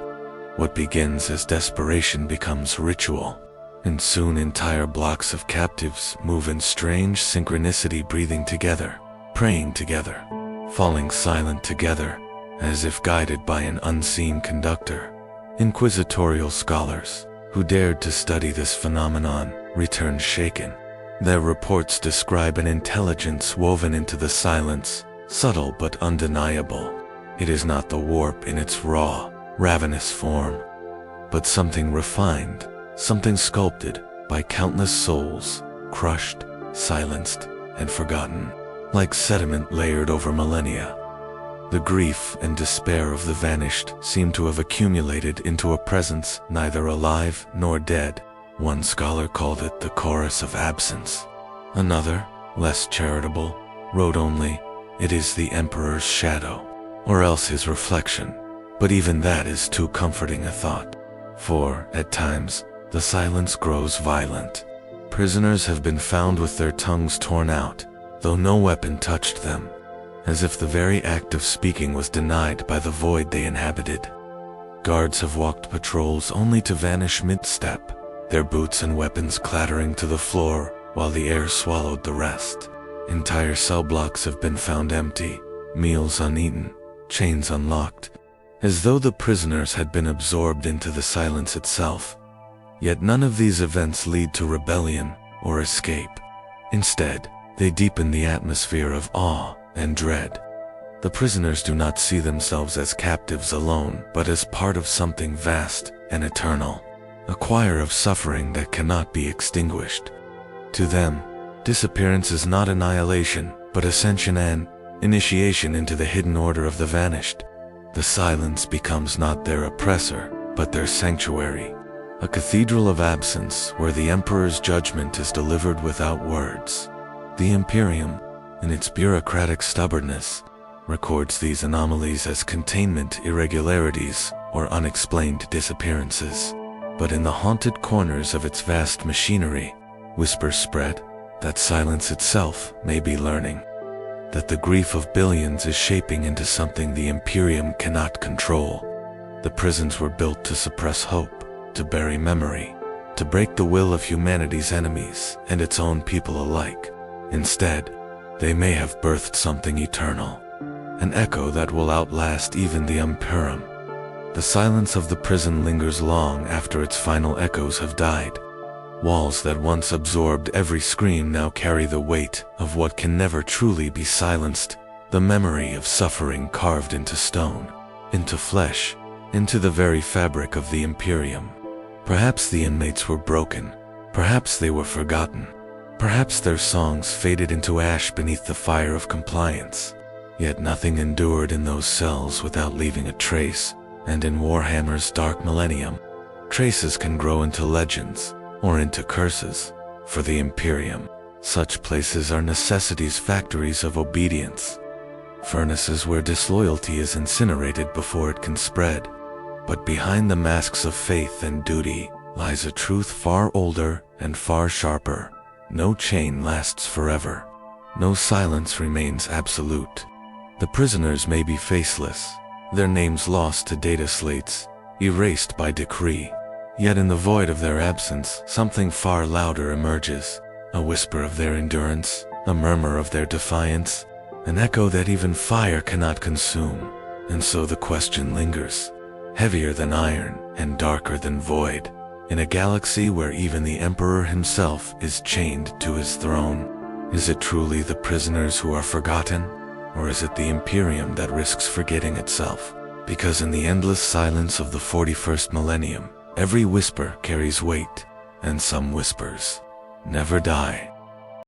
What begins as desperation becomes ritual, and soon entire blocks of captives move in strange synchronicity, breathing together, praying together, falling silent together, as if guided by an unseen conductor. Inquisitorial scholars, who dared to study this phenomenon, return shaken. Their reports describe an intelligence woven into the silence, subtle but undeniable. It is not the warp in its raw, ravenous form, but something refined, something sculpted by countless souls, crushed, silenced, and forgotten, like sediment layered over millennia. The grief and despair of the vanished seem to have accumulated into a presence neither alive nor dead. One scholar called it the chorus of absence. Another, less charitable, wrote only, "It is the emperor's shadow," or else his reflection. But even that is too comforting a thought, for, at times, the silence grows violent. Prisoners have been found with their tongues torn out, though no weapon touched them, as if the very act of speaking was denied by the void they inhabited. Guards have walked patrols only to vanish mid-step, their boots and weapons clattering to the floor while the air swallowed the rest. Entire cell blocks have been found empty, meals uneaten, chains unlocked, as though the prisoners had been absorbed into the silence itself. Yet none of these events lead to rebellion or escape. Instead, they deepen the atmosphere of awe and dread. The prisoners do not see themselves as captives alone, but as part of something vast and eternal, a choir of suffering that cannot be extinguished. To them, disappearance is not annihilation, but ascension and initiation into the hidden order of the vanished. The silence becomes not their oppressor, but their sanctuary, a cathedral of absence where the emperor's judgment is delivered without words. The Imperium, in its bureaucratic stubbornness, records these anomalies as containment irregularities or unexplained disappearances. But in the haunted corners of its vast machinery, whispers spread that silence itself may be learning, that the grief of billions is shaping into something the Imperium cannot control. The prisons were built to suppress hope, to bury memory, to break the will of humanity's enemies and its own people alike. Instead, they may have birthed something eternal, an echo that will outlast even the Imperium. The silence of the prison lingers long after its final echoes have died. Walls that once absorbed every scream now carry the weight of what can never truly be silenced, the memory of suffering carved into stone, into flesh, into the very fabric of the Imperium. Perhaps the inmates were broken, perhaps they were forgotten, perhaps their songs faded into ash beneath the fire of compliance. Yet nothing endured in those cells without leaving a trace, and in Warhammer's dark millennium, traces can grow into legends, or into curses. For the Imperium, such places are necessity's factories of obedience, furnaces where disloyalty is incinerated before it can spread. But behind the masks of faith and duty lies a truth far older and far sharper. No chain lasts forever. No silence remains absolute. The prisoners may be faceless, their names lost to data slates, erased by decree. Yet in the void of their absence, something far louder emerges, a whisper of their endurance, a murmur of their defiance, an echo that even fire cannot consume. And so the question lingers, heavier than iron and darker than void, in a galaxy where even the Emperor himself is chained to his throne. Is it truly the prisoners who are forgotten? Or is it the Imperium that risks forgetting itself? Because in the endless silence of the 41st millennium, every whisper carries weight, and some whispers never die.